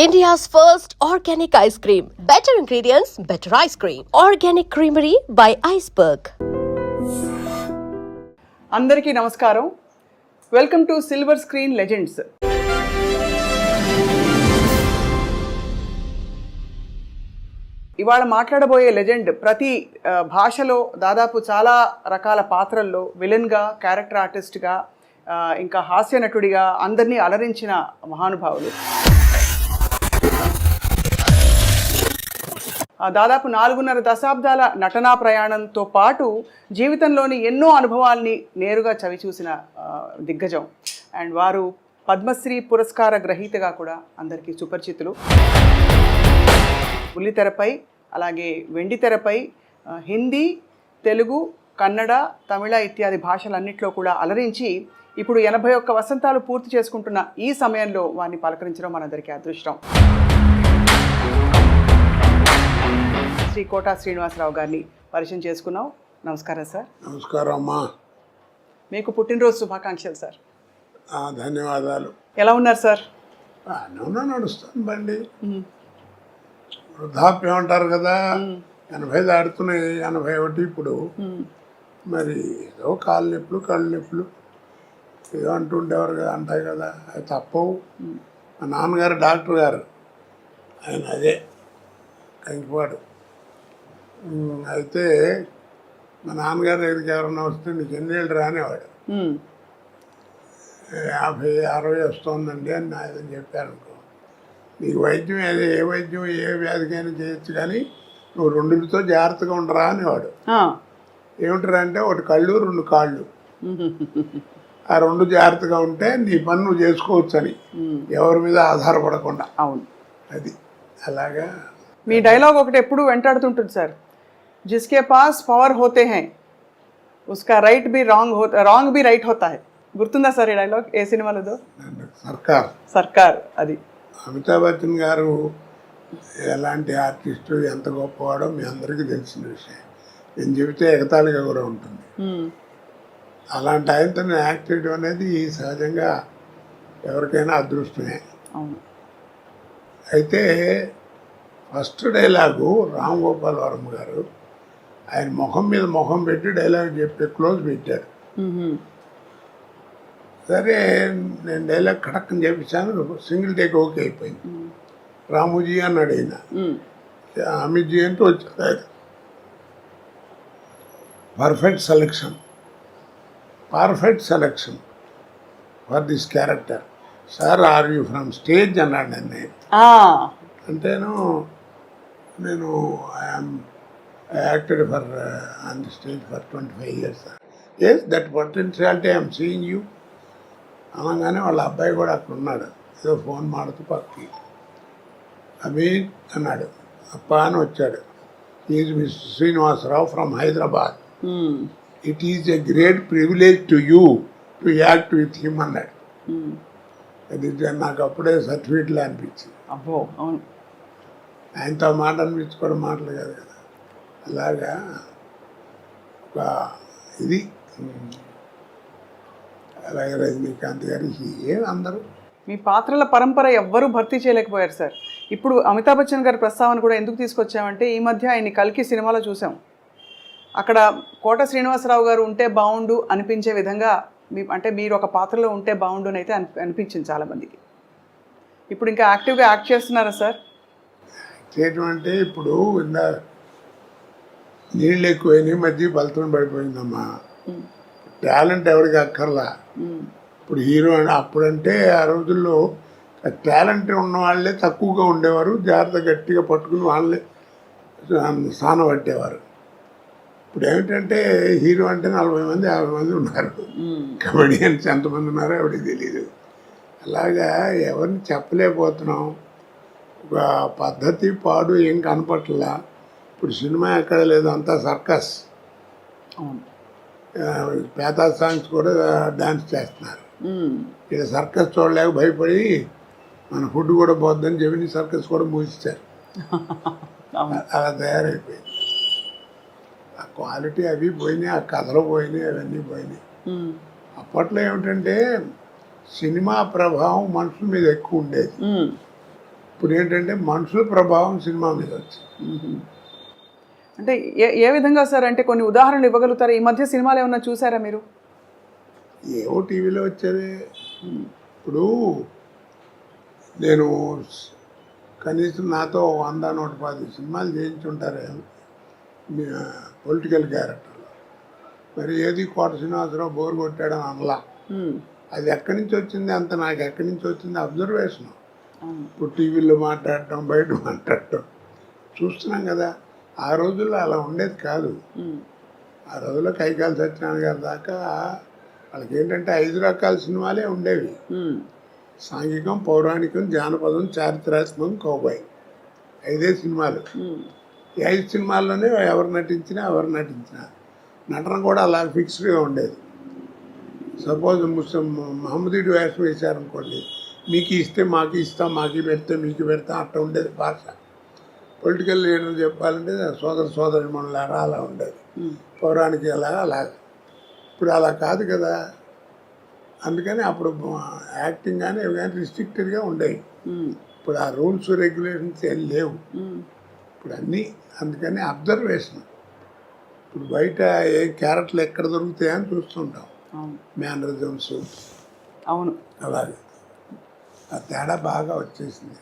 India's first organic ice cream. Better ingredients, better ice cream. Organic Creamery by Iceberg. అందరికీ నమస్కారం. Welcome to silver screen legends. ఇవాళ మాట్లాడబోయే legend ప్రతి భాషలో దాదాపు చాలా రకాల పాత్రల్లో విలన్గా, క్యారెక్టర్ ఆర్టిస్ట్గా, ఇంకా హాస్య నటుడిగా అందరినీ అలరించిన మహానుభావులు. దాదాపు 4.5 దశాబ్దాల నటనా ప్రయాణంతో పాటు జీవితంలోని ఎన్నో అనుభవాల్ని నేరుగా చవిచూసిన దిగ్గజం. అండ్ వారు పద్మశ్రీ పురస్కార గ్రహీతగా కూడా అందరికీ సుపరిచితులు. బుల్లితెరపై, అలాగే వెండితెరపై హిందీ, తెలుగు, కన్నడ, తమిళ ఇత్యాది భాషలన్నింటిలో కూడా అలరించి ఇప్పుడు 81 వసంతాలు పూర్తి చేసుకుంటున్న ఈ సమయంలో వారిని పలకరించడం మనందరికీ అదృష్టం. శ్రీ కోటా శ్రీనివాసరావు గారిని పరిచయం చేసుకున్నాం. నమస్కారం సార్. నమస్కారం అమ్మా. మీకు పుట్టినరోజు శుభాకాంక్షలు సార్. ధన్యవాదాలు. ఎలా ఉన్నారు సార్? నడుస్తాను బండి. వృద్ధాప్యం అంటారు కదా, 80 దాడుతున్నాయి, 81 ఇప్పుడు. మరి ఏదో కాళ్ళు నొప్పులు, కళ్ళు నొప్పులు ఏదో అంటుండేవారు కదా, అంటాయి కదా, అది తప్పవు. మా నాన్నగారు డాక్టర్ గారు, ఆయన అదే కంకిపాడు. అయితే మా నాన్నగారి దగ్గరికి ఎవరన్నా వస్తే నీకు ఎన్నేళ్ళు రానేవాడు. 50, 60 వస్తుందండి అని ఆయన చెప్పారనుకో, నీకు వైద్యం ఏ వైద్యం ఏ వ్యాధికైనా చేయొచ్చు, కానీ నువ్వు 2తో జాగ్రత్తగా ఉండరా అనేవాడు. ఏమిటారా అంటే, ఒకటి కళ్ళు, 2 కాళ్ళు. ఆ 2 జాగ్రత్తగా ఉంటే నీ పని నువ్వు చేసుకోవచ్చు అని, ఎవరి మీద ఆధారపడకుండా. అవును, అది అలాగా. మీ డైలాగ్ ఒకటి ఎప్పుడు వెంటాడుతుంటుంది సార్, జిస్కే పాస్ పవర్ హోతే హై ఉస్కా రైట్ బి రాంగ్ బి రైట్ హోతా హై. గుర్తుందా సార్ ఈ డైలాగ్? ఏ సినిమాలో? సర్కార్. అది అమితాబ్ బచ్చన్ గారు ఎలాంటి ఆర్టిస్టు, ఎంత గొప్పవాడో మీ అందరికీ తెలిసిన విషయం. నేను చెబితే ఎగతాళిగా కూడా ఉంటుంది. అలాంటి ఆయనతో యాక్ట్ చేయడం అనేది సహజంగా ఎవరికైనా అదృష్టమే. అయితే ఫస్ట్ డైలాగు రామ్ గోపాల్ వర్మ గారు ఆయన ముఖం మీద ముఖం పెట్టి డైలాగ్ చెప్పి క్లోజ్ పెట్టారు. సరే, నేను డైలాగ్ కడక్కని చెప్పించాను, సింగిల్ టేక్ ఓకే అయిపోయింది. రామూజీ అన్నాడు ఆయన, అమిత్జీ అంటూ వచ్చాడు ఆయన. Perfect selection for this character sir, are you from stage అన్నాడు నన్ను. అంటేను నేను I acted on the stage for 25 years. Yes, that potentiality I am seeing you. అనగానే వాళ్ళ అబ్బాయి కూడా అక్కడ ఉన్నాడు, ఏదో ఫోన్ మాడుతూ పక్కకి. అమీన్ అన్నాడు, అప్ప అని వచ్చాడు. Is mister Srinivasarao from Hyderabad. It is a great privilege to you to act with him అన్నాడు. అది నాకు అప్పుడే సర్టిఫికెట్లో అనిపించింది. అబ్బో, అవును, ఆయనతో మాట అనిపించుకోవడం మాటలు కాదు కదా. అలాగా ఒక ఇది. అలాగే రజనీకాంత్ గారికి అందరూ మీ పాత్రల పరంపర ఎవ్వరూ భర్తీ చేయలేకపోయారు సార్. ఇప్పుడు అమితాబ్ బచ్చన్ గారి ప్రస్తావన కూడా ఎందుకు తీసుకొచ్చామంటే, ఈ మధ్య ఆయన కల్కి సినిమాలో చూసాం. అక్కడ కోట శ్రీనివాసరావు గారు ఉంటే బాగుండు అనిపించే విధంగా అంటే మీరు ఒక పాత్రలో ఉంటే బాగుండు అని అయితే అనిపించింది చాలామందికి. ఇప్పుడు ఇంకా యాక్టివ్గా యాక్ట్ చేస్తున్నారా సార్? చేయటం అంటే ఇప్పుడు నీళ్ళు ఎక్కువైనాయి, మధ్య బలతం పడిపోయిందమ్మా. టాలెంట్ ఎవరికి అక్కర్లా. ఇప్పుడు హీరో అని అప్పుడంటే ఆ రోజుల్లో టాలెంట్ ఉన్న వాళ్ళే తక్కువగా ఉండేవారు, జాగ్రత్త గట్టిగా పట్టుకుని వాళ్ళే స్థానం పట్టేవారు. ఇప్పుడు ఏమిటంటే హీరో అంటే 40 మంది 50 మంది ఉన్నారు, కమెడియన్స్ ఎంతమంది ఉన్నారో ఎవరికి తెలియదు. అలాగా ఎవరిని చెప్పలేకపోతున్నాం. ఒక పద్ధతి పాడు ఏం కనపట్లా. ఇప్పుడు సినిమా ఎక్కడ లేదు, అంతా సర్కస్. పేతా సాంగ్స్ కూడా డాన్స్ చేస్తున్నారు. ఇక్కడ సర్కస్ చూడలేక భయపడి మన ఫుడ్ కూడా పోద్దని జమిని సర్కస్ కూడా మూసిచ్చారు. అలా తయారైపోయింది. ఆ క్వాలిటీ అవి పోయినాయి, ఆ కథలు పోయినాయి, అవన్నీ పోయినాయి. అప్పట్లో ఏమిటంటే సినిమా ప్రభావం మనుషుల మీద ఎక్కువ ఉండేది. ఇప్పుడు ఏంటంటే మనుషుల ప్రభావం సినిమా మీద వచ్చింది. అంటే ఏ విధంగా సార్? అంటే కొన్ని ఉదాహరణలు ఇవ్వగలుగుతారా? ఈ మధ్య సినిమాలు ఏమన్నా చూసారా మీరు? ఏవో టీవీలో వచ్చేవి. ఇప్పుడు నేను కనీసం నాతో 100-110 సినిమాలు చేయించుంటారే పొలిటికల్ క్యారెక్టర్లో. మరి ఏది కోట శ్రీనివాసరావు బోర్ కొట్టాడని అనలా. అది ఎక్కడి నుంచి వచ్చింది అంత నాకు ఎక్కడి నుంచి వచ్చింది అబ్జర్వేషన్. ఇప్పుడు టీవీలో మాట్లాడటం, బయట మాట్లాడటం చూస్తున్నాం కదా. ఆ రోజుల్లో అలా ఉండేది కాదు. ఆ రోజుల్లో కైకాల సత్యనారాయణ గారి దాకా వాళ్ళకి ఏంటంటే 5 రకాల సినిమాలే ఉండేవి. సాంఘికం, పౌరాణికం, జానపదం, చారిత్రాత్మకం, కౌబాయ్. 5 సినిమాలు. ఈ 5 సినిమాల్లోనే ఎవరు నటించినా నటన కూడా అలా ఫిక్స్డ్గా ఉండేది. సపోజ్ మహమ్మదీడు వేషం వేశారనుకోండి, మీకు ఇస్తే మాకు ఇస్తాం, మాకు పెడితే మీకు పెడతాం, అట్లా ఉండేది భాష. పొలిటికల్ లీడర్ చెప్పాలంటే సోదరి మనలారా అలా ఉండేది. పౌరాణిక అలాగా. ఇప్పుడు అలా కాదు కదా. అందుకని అప్పుడు యాక్టింగ్ కానీ ఇవి కానీ రిస్ట్రిక్టెడ్గా ఉండేవి. ఇప్పుడు ఆ రూల్స్ రెగ్యులేషన్స్ ఏం లేవు. ఇప్పుడు అన్నీ అందుకని అబ్జర్వేషన్. ఇప్పుడు బయట ఏ క్యారెక్టర్లు ఎక్కడ దొరుకుతాయని చూస్తుంటాం. మేనరిజమ్స్ అవును అలాగే ఆ తేడా బాగా వచ్చేసింది.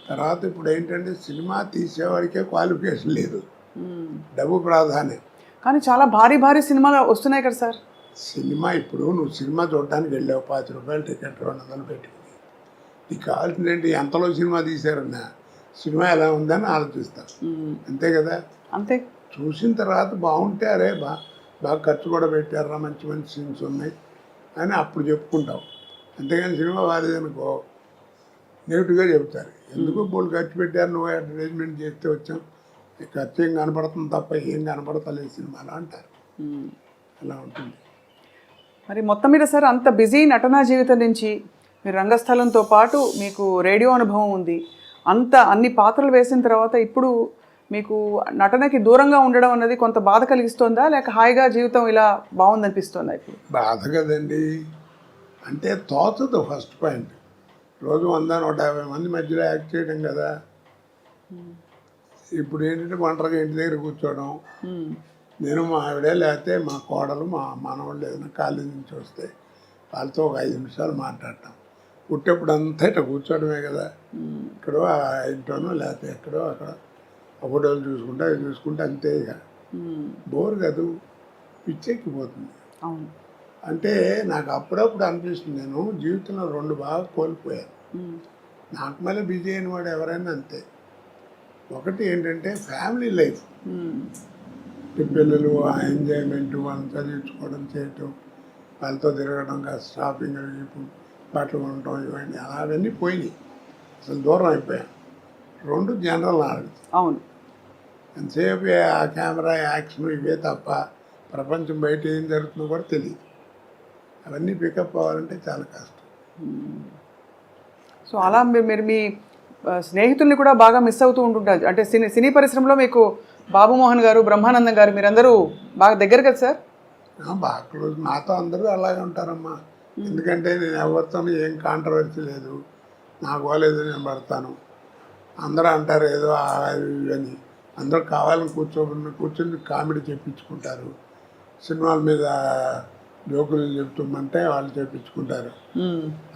తర్వాత ఇప్పుడు ఏంటంటే సినిమా తీసేవాడికే క్వాలిఫికేషన్ లేదు, డబ్బు ప్రాధాన్యం. కానీ చాలా భారీ భారీ సినిమాలు వస్తున్నాయి కదా సార్. సినిమా ఇప్పుడు నువ్వు సినిమా చూడటానికి వెళ్ళావు, 50 రూపాయలు టికెట్ 200 పెట్టుకుని, నీకు కావాల్సింది ఏంటి? ఎంతలో సినిమా తీశారన్నా సినిమా ఎలా ఉందని ఆలోచిస్తావు, అంతే కదా. అంతే. చూసిన తర్వాత బాగుంటే అరే బాగా ఖర్చు కూడా పెట్టారా, మంచి మంచి సీన్స్ ఉన్నాయి అని అప్పుడు చెప్పుకుంటావు. అంతేగాని సినిమా బాగాలేదనుకో నెగిటివ్గా చెబుతారు. ఎందుకు బోళ్ళు ఖర్చు పెట్టారు, నువ్వు అడ్వర్టైజ్మెంట్ చేస్తే వచ్చాం, ఖర్చు ఏం కనపడుతుంది తప్ప ఏం కనపడతలేదు సినిమాలో అంటారు. అలా ఉంటుంది. మరి మొత్తం మీద సార్ అంత బిజీ నటనా జీవితం నుంచి మీరు రంగస్థలంతో పాటు మీకు రేడియో అనుభవం ఉంది, అన్ని పాత్రలు వేసిన తర్వాత ఇప్పుడు మీకు నటనకి దూరంగా ఉండడం అన్నది కొంత బాధ కలిగిస్తుందా, లేక హాయిగా జీవితం ఇలా బాగుందనిపిస్తుందా? ఇప్పుడు బాధ కదండి. అంటే తోచదు ఫస్ట్ పాయింట్. రోజు 100-150 మంది మధ్యలో యాక్ట్ చేయడం కదా. ఇప్పుడు ఏంటంటే ఒంటరిగా ఇంటి దగ్గర కూర్చోవడం, నేను మా ఆవిడే లేకపోతే మా కోడలు మా మనవాళ్ళు ఏదైనా కాలేజీ నుంచి వస్తే వాళ్ళతో ఒక 5 నిమిషాలు మాట్లాడటం. పుట్టేప్పుడు అంతా ఇట్లా కూర్చోవడమే కదా. ఇక్కడో ఇంట్లోనో లేకపోతే ఎక్కడో అక్కడ ఫోటోలు చూసుకుంటే అవి చూసుకుంటే అంతే. ఇక బోర్ కాదు, పిచ్చెక్కిపోతుంది. అవును. అంటే నాకు అప్పుడప్పుడు అనిపిస్తుంది, నేను జీవితంలో 2 బాగా కోల్పోయాను. నాకు మళ్ళీ బిజీ అయిన వాడు ఎవరైనా అంతే. ఒకటి ఏంటంటే ఫ్యామిలీ లైఫ్, పిల్లలు ఆ ఎంజాయ్మెంట్, వాళ్ళని చదివించుకోవడం చేయటం, వాళ్ళతో తిరగడం, కాస్త షాపింగ్ బట్టలు కొనటం, ఇవన్నీ అవన్నీ పోయినాయి. అసలు దూరం అయిపోయాను. 2 జనరల్ నాలెడ్జ్. అవును. ఎంతసేపు ఆ కెమెరా యాక్షన్ ఇవే తప్ప ప్రపంచం బయట ఏం జరుగుతుందో కూడా తెలియదు. అవన్నీ పికప్ అవ్వాలంటే చాలా కష్టం. సో అలా మీరు మీ స్నేహితుల్ని కూడా బాగా మిస్ అవుతూ ఉంటుంటారు. అంటే సినీ పరిశ్రమలో మీకు బాబు మోహన్ గారు, బ్రహ్మానందం గారు మీరందరూ బాగా దగ్గర కదా సార్? బాగా క్లోజ్. నాతో అందరూ అలాగే ఉంటారమ్మా. ఎందుకంటే నేను ఎవరితో ఏం కాంట్రవర్సీ లేదు, నాకు పోలేదు నేను పడతాను. అందరూ అంటారు ఏదో అని, అందరూ కావాలని కూర్చొని కామెడీ చెప్పించుకుంటారు. సినిమాల మీద జోకులు చెప్తుందంటే వాళ్ళు చెప్పించుకుంటారు.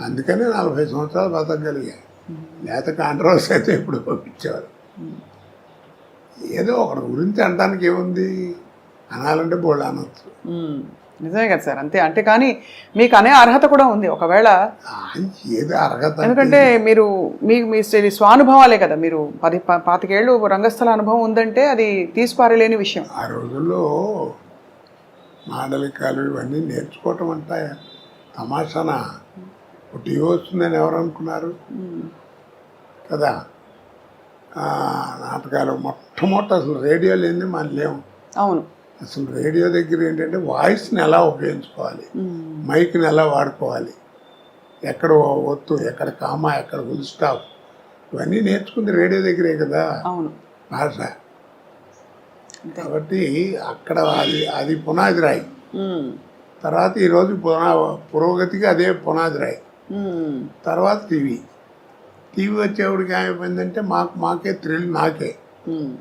అందుకనే 40 సంవత్సరాలు బతకగలిగాయి. లేకపోతే కాంట్రవర్సీ అయితే ఎప్పుడు పంపించేవారు. ఏదో ఒకటి గురించి అనడానికి ఏముంది, అనాలంటే బోళ్ళు అనొచ్చు. నిజమే కదా సార్. అంతే. అంటే కానీ మీకు అనే అర్హత కూడా ఉంది ఒకవేళ. ఏదో అర్హత ఎందుకంటే మీరు మీ స్వానుభవాలే కదా. మీరు 25 ఏళ్ళు రంగస్థల అనుభవం ఉందంటే అది తీసిపారలేని విషయం. ఆ రోజుల్లో మాండలికాలు ఇవన్నీ నేర్చుకోవటం అంటే తమాషానా. టీవీ వస్తుందని ఎవరు అనుకున్నారు కదా. నాటకాలు మొట్టమొదటి అసలు రేడియో లేని మనం లేవు. అవును. అసలు రేడియో దగ్గర ఏంటంటే వాయిస్ని ఎలా ఉపయోగించుకోవాలి, మైక్ని ఎలా వాడుకోవాలి, ఎక్కడ ఒత్తు, ఎక్కడ కామా, ఎక్కడ ఫుల్ స్టాప్, ఇవన్నీ నేర్చుకుంది రేడియో దగ్గరే కదా. అవును. భాష. కాబట్టి అక్కడ అది పునాది రాయి. తర్వాత ఈరోజు పురోగతికి అదే పునాది రాయి. తర్వాత టీవీ. టీవీ వచ్చేవాడికి ఏమైపోయిందంటే మాకే థ్రిల్ నాకే.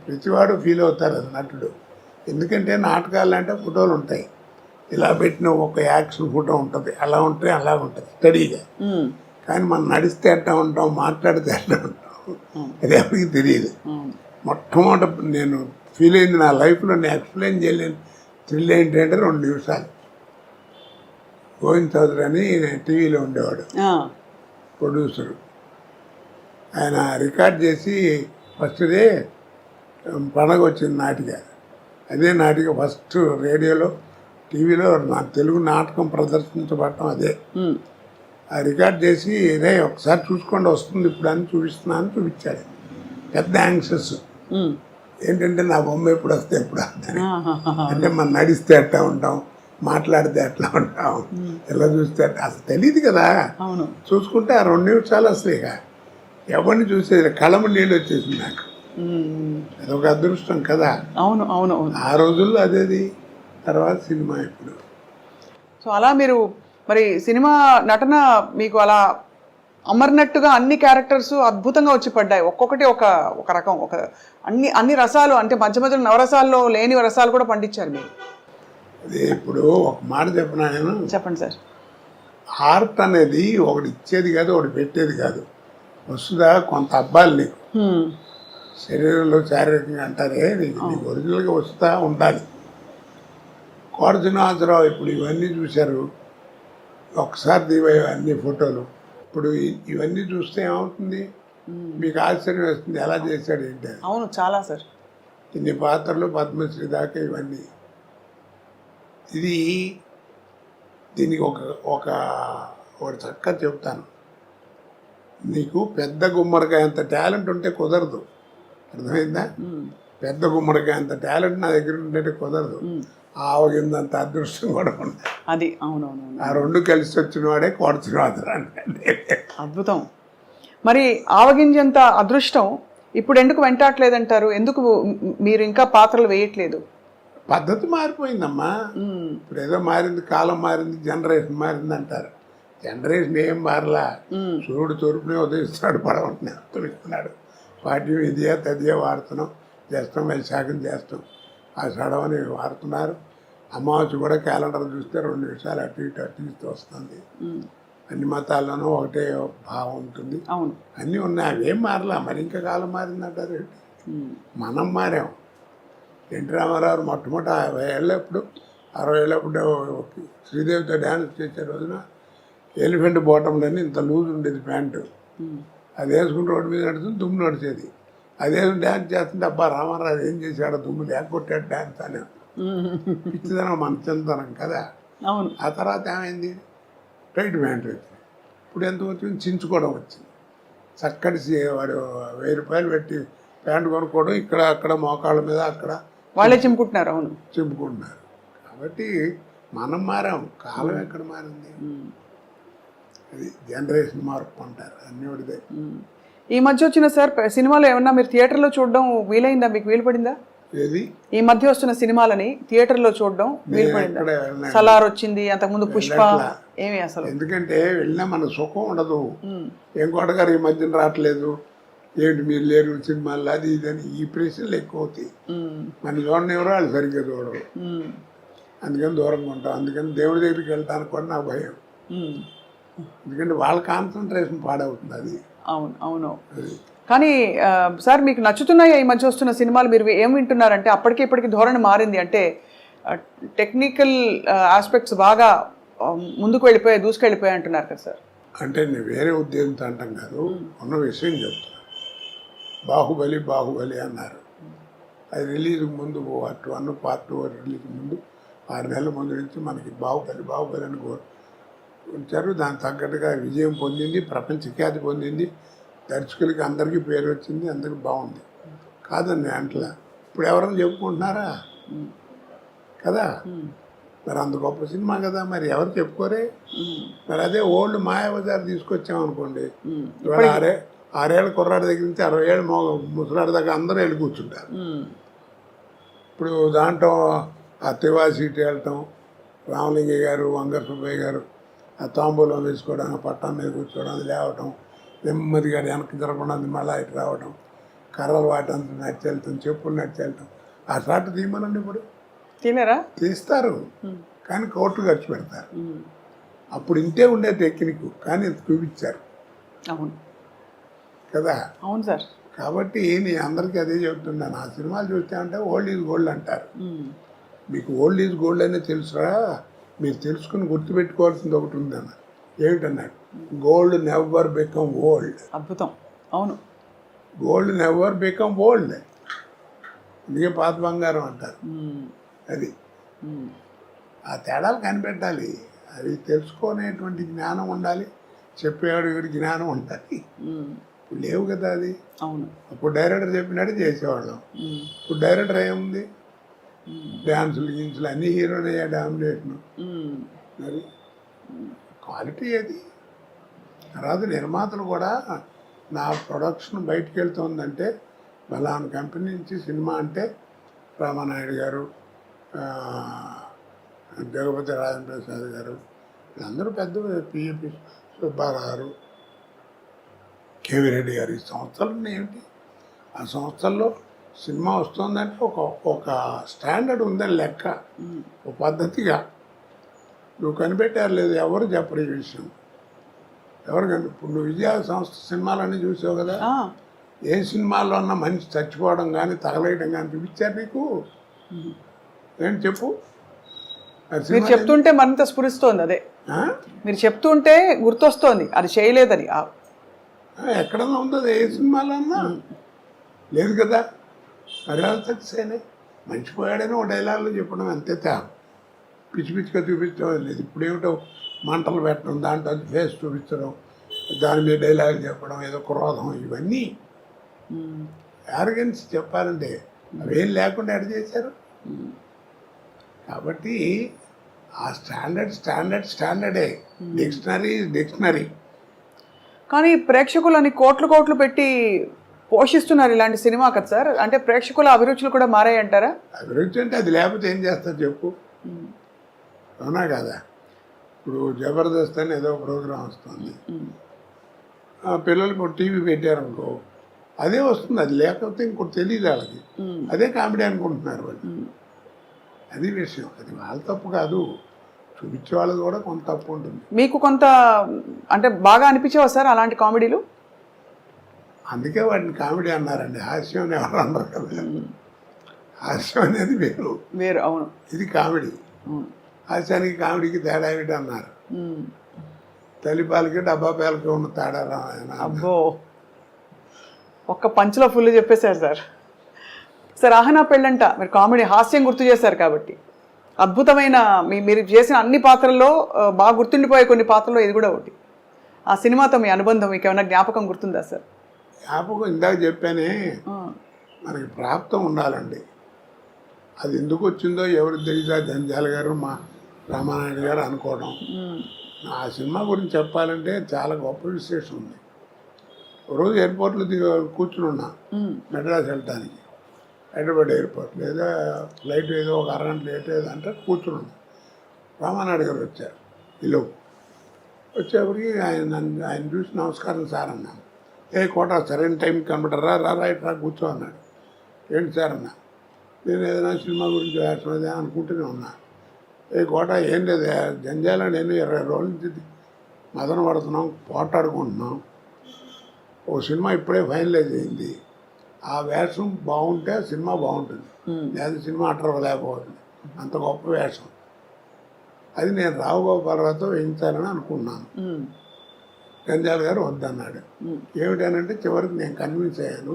ప్రతివాడు ఫీల్ అవుతారు అది నటుడు. ఎందుకంటే నాటకాలు అంటే ఫోటోలు ఉంటాయి, ఇలా పెట్టిన ఒక యాక్షన్ ఫోటో ఉంటుంది, అలా ఉంటే అలా ఉంటుంది స్టడీగా. కానీ మనం నడిస్తే ఎట్లా ఉంటాం, మాట్లాడితే ఎట్లా ఉంటాం, అది ఎవరికి తెలియదు. మొట్టమొదటి నేను ఫీల్ అయింది నా లైఫ్లో, నేను ఎక్స్ప్లెయిన్ చేయలేను థ్రిల్ ఏంటంటే 2 నిమిషాలు. గోవింద్ చౌదరి అని టీవీలో ఉండేవాడు, ప్రొడ్యూసరు. ఆయన రికార్డ్ చేసి ఫస్ట్ డే పండగ వచ్చింది నాటిక. అదే నాటిక ఫస్ట్ రేడియోలో టీవీలో నా తెలుగు నాటకం ప్రదర్శించబడటం అదే. ఆ రికార్డ్ చేసి ఇదే ఒకసారి చూసుకోండి వస్తుంది ఇప్పుడు అని చూపిస్తున్నాను చూపించాడు. పెద్ద యాంగ్షస్ ఏంటంటే నా బొమ్మ ఎప్పుడు వస్తే ఎప్పుడు వస్తాను అంటే మనం నడిస్తే ఎట్లా ఉంటాం, మాట్లాడితే ఎట్లా ఉంటాం, ఎలా చూస్తే అసలు తెలియదు కదా. చూసుకుంటే ఆ 2 నిమిషాలు అసలు ఇక ఎవరిని చూసేది కళ్ళము నీళ్ళు వచ్చేసింది నాకు. అదొక అదృష్టం కదా. అవును అవును అవును. ఆ రోజుల్లో అదేది, తర్వాత సినిమా ఇప్పుడు. సో అలా మీరు మరి సినిమా నటన మీకు అలా అమర్నట్టుగా అన్ని క్యారెక్టర్స్ అద్భుతంగా వచ్చి పడ్డాయి, ఒక్కొక్కటి ఒక రకం, ఒక అన్ని రసాలు, అంటే మధ్య మధ్యలో నవరసాల్లో లేని రసాలు కూడా పండించారు మీరు. అదే ఇప్పుడు ఒక మాట చెప్పినా నేను, చెప్పండి సార్. ఆర్ట్ అనేది ఒకటి ఇచ్చేది కాదు, ఒకటి పెట్టేది కాదు, వస్తుందా కొంత అబ్బాయిలు నీకు శరీరంలో శారీరకంగా అంటారే నీకు ఒరిజినల్గా వస్తూ ఉండాలి. కోట శ్రీనివాసరావు ఇప్పుడు ఇవన్నీ చూశారు, ఒకసారి దివాయి అన్ని ఫోటోలు. ఇప్పుడు ఇవన్నీ చూస్తే ఏమవుతుంది, మీకు ఆశ్చర్యం వేస్తుంది ఎలా చేశాడు ఏంటి. అవును చాలా సార్. ఇన్ని పాత్రలు, పద్మశ్రీ దాకా ఇవన్నీ. ఇది దీనికి ఒక చక్కగా చెప్తాను, నీకు పెద్ద గుమ్మడికాయ అంత టాలెంట్ ఉంటే కుదరదు, అర్థమైందా. పెద్ద గుమ్మడికాయ అంత టాలెంట్ నా దగ్గర ఉంటే కుదరదు, ఆవగిందంత అదృష్టం కూడా ఉంది. అది అవునవును. ఆ 2 కలిసి వచ్చిన వాడే కోట శ్రీనివాసరావు అంటే అద్భుతం. మరి ఆవగింజంత అదృష్టం ఇప్పుడు ఎందుకు వెంటాడలేదంటారు? ఎందుకు మీరు ఇంకా పాత్రలు వేయట్లేదు? పద్ధతి మారిపోయిందమ్మా. ఇప్పుడు ఏదో మారింది, కాలం మారింది, జనరేషన్ మారింది అంటారు. జనరేషన్ ఏం మారలా. సూర్యుడు తూర్పునే ఉదయిస్తున్నాడు, పడవనే ఉత్తరిస్తున్నాడు. పాఠ్యం ఇదియా తదియా వాడుతున్నాం, చేస్తాం, వైశాఖం చేస్తాం, ఆ సడవని వాడుతున్నారు. అమావాస్య కూడా క్యాలెండర్ చూస్తే 2 నిమిషాలు అటు ఇటు వస్తుంది. అన్ని మతాల్లోనూ ఒకటే భావం ఉంటుంది. అవును, అన్నీ ఉన్నాయి, అవేం మారలా. మరి ఇంకా కాలం మారిందంటారు ఏంటి? మనం మారాం. ఎన్టీ రామారావు మొట్టమొదటి 50 ఏళ్ళప్పుడు 60 ఏళ్ళప్పుడు శ్రీదేవితో డ్యాన్స్ చేసే రోజున ఎలిఫెంట్ బాటంలోని ఇంత లూజ్ ఉండేది ప్యాంటు, అది వేసుకుని రోడ్డు మీద నడుస్తుంది, దుమ్ము నడిచేది. అదే డ్యాన్స్ చేస్తుంటే అబ్బా రామారావు ఏం చేశాడు, దుమ్ము లేకొట్టాడు డ్యాన్స్ అని. పిచ్చిదనం మంచంతనం కదా. అవును. ఆ తర్వాత ఏమైంది, టైట్ ప్యాంట్ వచ్చింది. ఇప్పుడు ఎంత వచ్చింది, చించుకోవడం వచ్చింది. చక్కటి వాడు 1000 రూపాయలు పెట్టి ప్యాంటు కొనుక్కోవడం, ఇక్కడ అక్కడ మోకాళ్ళ మీద అక్కడ వాళ్ళే చింపుకుంటున్నారు. అవును, చింపుకుంటున్నారు. కాబట్టి మనం మారాం, కాలం ఎక్కడ మారింది. అది జనరేషన్ మార్పు అంటారు, అన్నీ ఒకటిదే. ఈ మధ్య వచ్చిన సార్ సినిమాలు ఏమన్నా మీరు థియేటర్లో చూడడం వీలైందా, మీకు వీలు పడిందా? ఏది ఈ మధ్య వస్తున్న సినిమాలని థియేటర్లో చూడడం వీలు పడిందా? సలార్ వచ్చింది, అంతకుముందు పుష్ప, ఏమి అసలు. ఎందుకంటే వెళ్ళినా మన సుఖం ఉండదు. ఏం కోటగారు ఈ మధ్యన రావట్లేదు, ఏంటి మీరు లేరు సినిమాల్లో, అది ఇదని ఈ ప్రశ్నలు ఎక్కువ అవుతాయి. మన చూడని ఎవరో వాళ్ళు సరిగ్గా చూడరు, అందుకని దూరంగా ఉంటాం. అందుకని దేవుడి దగ్గరికి వెళ్తానికి కూడా నాకు భయం, ఎందుకంటే వాళ్ళ కాన్సన్ట్రేషన్ పాడవుతుంది. అది అవును అవును. కానీ సార్ మీకు నచ్చుతున్నాయా ఈ మధ్య వస్తున్న సినిమాలు? మీరు ఏం వింటున్నారంటే అప్పటికి ఇప్పటికి ధోరణి మారింది, అంటే టెక్నికల్ ఆస్పెక్ట్స్ బాగా ముందుకు వెళ్ళిపోయాయి, దూసుకెళ్ళిపోయాయి అంటున్నారు కదా సార్. అంటే నేను వేరే ఉద్దేశంతో అంటాం కాదు, ఉన్న విషయం చెప్తున్నా. బాహుబలి అన్నారు, అది రిలీజ్ ముందు పార్ట్ 1 పార్ట్ 2 రిలీజ్ ముందు 6 నెలల ముందు నుంచి మనకి బాహుబలి అని ఉంచారు. దానికి తగ్గట్టుగా విజయం పొందింది, ప్రపంచ ఖ్యాతి పొందింది, దర్శకులకి అందరికీ పేరు వచ్చింది, అందరికి బాగుంది కాదండి అంటలా. ఇప్పుడు ఎవరైనా చెప్పుకుంటున్నారా కదా, మరి అంత గొప్ప సినిమా కదా, మరి ఎవరు చెప్పుకోరే. మరి అదే ఓల్డ్ మాయాబజార్ తీసుకొచ్చామనుకోండి, ఇవాళ 6 ఏళ్ళ కుర్రాడి దగ్గర నుంచి 60 ఏళ్ళ ముసలాడి దాకా అందరూ వెళ్ళి కూర్చుంటారు. ఇప్పుడు దాంట్లో ఆ తివా సీట్ వెళ్ళటం, రామలింగయ్య గారు, వంగర సుబ్బయ్య గారు ఆ తాంబూలం వేసుకోవడానికి పట్టం మీద కూర్చోవడం, అది లేవటం, నెమ్మదిగా వెనక్కి జరగకుండా మళ్ళీ ఇటు రావడం, కర్రలు వాటంతా నడిచెళ్తాం, చెప్పులు నడిచెళ్తాం. ఆ షాట్ తీయమనండి ఇప్పుడు తినరా తీస్తారు, కానీ కోట్లు ఖర్చు పెడతారు. అప్పుడు ఇంతే ఉండే టెక్నిక్, కానీ ఇంత చూపించారు అవును కదా. అవును సార్. కాబట్టి నేను అందరికీ అదే చెప్తున్నాను, ఆ సినిమాలు చూస్తే అంటే ఓల్డ్ ఈజ్ గోల్డ్ అంటారు. మీకు ఓల్డ్ ఈజ్ గోల్డ్ అనే తెలుసురా, మీరు తెలుసుకుని గుర్తుపెట్టుకోవాల్సింది ఒకటి ఉందన్న. ఏమిటన్నాడు? Gold never become old. అద్భుతం. అవును, గోల్డ్ నెవర్ బికమ్ ఓల్డ్. అందుకే పాత బంగారం అంటారు. అది ఆ తేడాలు కనిపెట్టాలి, అవి తెలుసుకునేటువంటి జ్ఞానం ఉండాలి, చెప్పేవాడు జ్ఞానం ఉండాలి. ఇప్పుడు లేవు కదా అది. అవును, అప్పుడు డైరెక్టర్ చెప్పినట్టు చేసేవాళ్ళం. ఇప్పుడు డైరెక్టర్ ఏముంది, డ్యాన్సులు గిన్సులు అన్ని హీరోనే డామినేషన్. మరి క్వాలిటీ అది. తర్వాత నిర్మాతలు కూడా నా ప్రొడక్షన్ బయటికి వెళ్తుందంటే బలానా కంపెనీ నుంచి సినిమా అంటే రామానాయుడు గారు, జగపతి రాజేంద్ర ప్రసాద్ గారు, వీళ్ళందరూ పెద్ద పిఏపి సుబ్బారావు గారు, కేవీ రెడ్డి గారు, ఈ సంస్థలు ఏమిటి, ఆ సంస్థల్లో సినిమా వస్తుందంటే ఒక స్టాండర్డ్ ఉందని లెక్క, ఒక పద్ధతిగా. నువ్వు కనిపెట్టారు లేదు, ఎవరు చెప్పరు ఈ విషయం. ఎవరు ఇప్పుడు నువ్వు విజయ సంస్థ సినిమాలన్నీ చూసావు కదా, ఏ సినిమాల్లో ఉన్న మనిషి చచ్చిపోవడం కానీ తగలేయడం కానీ చూపించారు నీకు? ఏంటి చెప్పు. మీరు చెప్తుంటే మరింత స్ఫురిస్తోంది. అదే మీరు చెప్తుంటే గుర్తొస్తోంది, అది చేయలేదని. ఎక్కడన్నా ఉందో ఏ సినిమాలో అన్నా లేదు కదా. మరి సక్సెస్ అయినాయి. మంచిపోయాడని ఒక డైలాగులు చెప్పడం అంతే తేడా, పిచ్చి పిచ్చిగా చూపించడం లేదు. ఇప్పుడేమిటో మంటలు పెట్టడం, దాంట్లో ఫేస్ చూపించడం, దాని మీద డైలాగులు చెప్పడం, ఏదో క్రోధం, ఇవన్నీ యారగెన్స్ చెప్పాలంటే అవేం లేకుండా ఎడ చేశారు. కాబట్టి ఆ స్టాండర్డే. డిక్షనరీ. కానీ ప్రేక్షకులని కోట్లు పెట్టి పోషిస్తున్నారు ఇలాంటి సినిమా కదా సార్. అంటే ప్రేక్షకుల అభిరుచులు కూడా మారాయి అంటారా? అభిరుచి అంటే అది లేకపోతే ఏం చేస్తారు చెప్పు. అవునా కదా. ఇప్పుడు జబర్దస్త్ అని ఏదో ప్రోగ్రాం వస్తుంది, పిల్లలు ఇప్పుడు టీవీ పెట్టారనుకో అదే వస్తుంది, అది లేకపోతే ఇంకోటి తెలియదు వాళ్ళకి, అదే కామెడీ అనుకుంటున్నారు వాళ్ళు. అది విషయం. అది వాళ్ళ తప్పు కాదు, చూపించే వాళ్ళది కూడా కొంత తప్పు ఉంటుంది. మీకు కొంత అంటే బాగా అనిపించేవా సార్ అలాంటి కామెడీలు? అందుకే వాటిని కామెడీ అన్నారండి, హాస్యం అని ఎవరు అన్నారు కదా. హాస్యం అనేది వేరు. అవును, ఇది కామెడీ. హాస్యానికి కామెడీకి తేడా ఏమిటి అన్నారు. తల్లిపాలకి డబ్బా పాలకి ఉన్న తేడా. అబ్బో, ఒక్క పంచులో ఫుల్ చెప్పేశారు సార్. సార్ ఆహనా పెళ్ళంట మీరు కామెడీ హాస్యం గుర్తు చేశారు కాబట్టి అద్భుతమైన మీరు చేసిన అన్ని పాత్రల్లో బాగా గుర్తుండిపోయే కొన్ని పాత్రల్లో ఇది కూడా ఒకటి. ఆ సినిమాతో మీ అనుబంధం మీకు ఏమైనా జ్ఞాపకం గుర్తుందా సార్? జ్ఞాపకం ఇందాక చెప్పానే, మనకి ప్రాప్తం ఉండాలండి. అది ఎందుకు వచ్చిందో ఎవరికి తెలియదా, జంజాల గారు మా రామానాయుడు గారు అనుకోవడం. ఆ సినిమా గురించి చెప్పాలంటే చాలా గొప్ప విశేషం ఉంది. రోజు ఎయిర్పోర్ట్లో కూర్చుని ఉన్నా మెడ్రాస్ వెళ్ళటానికి, హైదరాబాద్ ఎయిర్పోర్ట్ లేదా ఫ్లైట్ ఏదో ఒక అరగంట లేట్ ఏదో అంటే కూర్చుని రామానాయుడు గారు వచ్చారు. ఇల్లు వచ్చేప్పటికి ఆయన చూసి నమస్కారం సార్ అన్నాను. కోట సరైన టైంకి కనబడరా, రైట్ రా కూర్చో అన్నాడు. ఏంటి సార్ అన్నా, నేను ఏదైనా సినిమా గురించి వేసే అనుకుంటూనే ఉన్నా. కోట ఏం లేదు, జంజాల నేను 20 రోజుల నుంచి మదన పడుతున్నాం, పోటాడుకుంటున్నాం. ఓ సినిమా ఇప్పుడే ఫైనలైజ్ అయింది, ఆ వేషం బాగుంటే సినిమా బాగుంటుంది, లేదా సినిమా అట్టలేకపోతుంది. అంత గొప్ప వేషం అది. నేను రావు గోపాలరావుతో వేయించాలని అనుకున్నాను. జంజాల గారు వద్దన్నాడు. ఏమిటనంటే చివరికి నేను కన్విన్స్ అయ్యాను.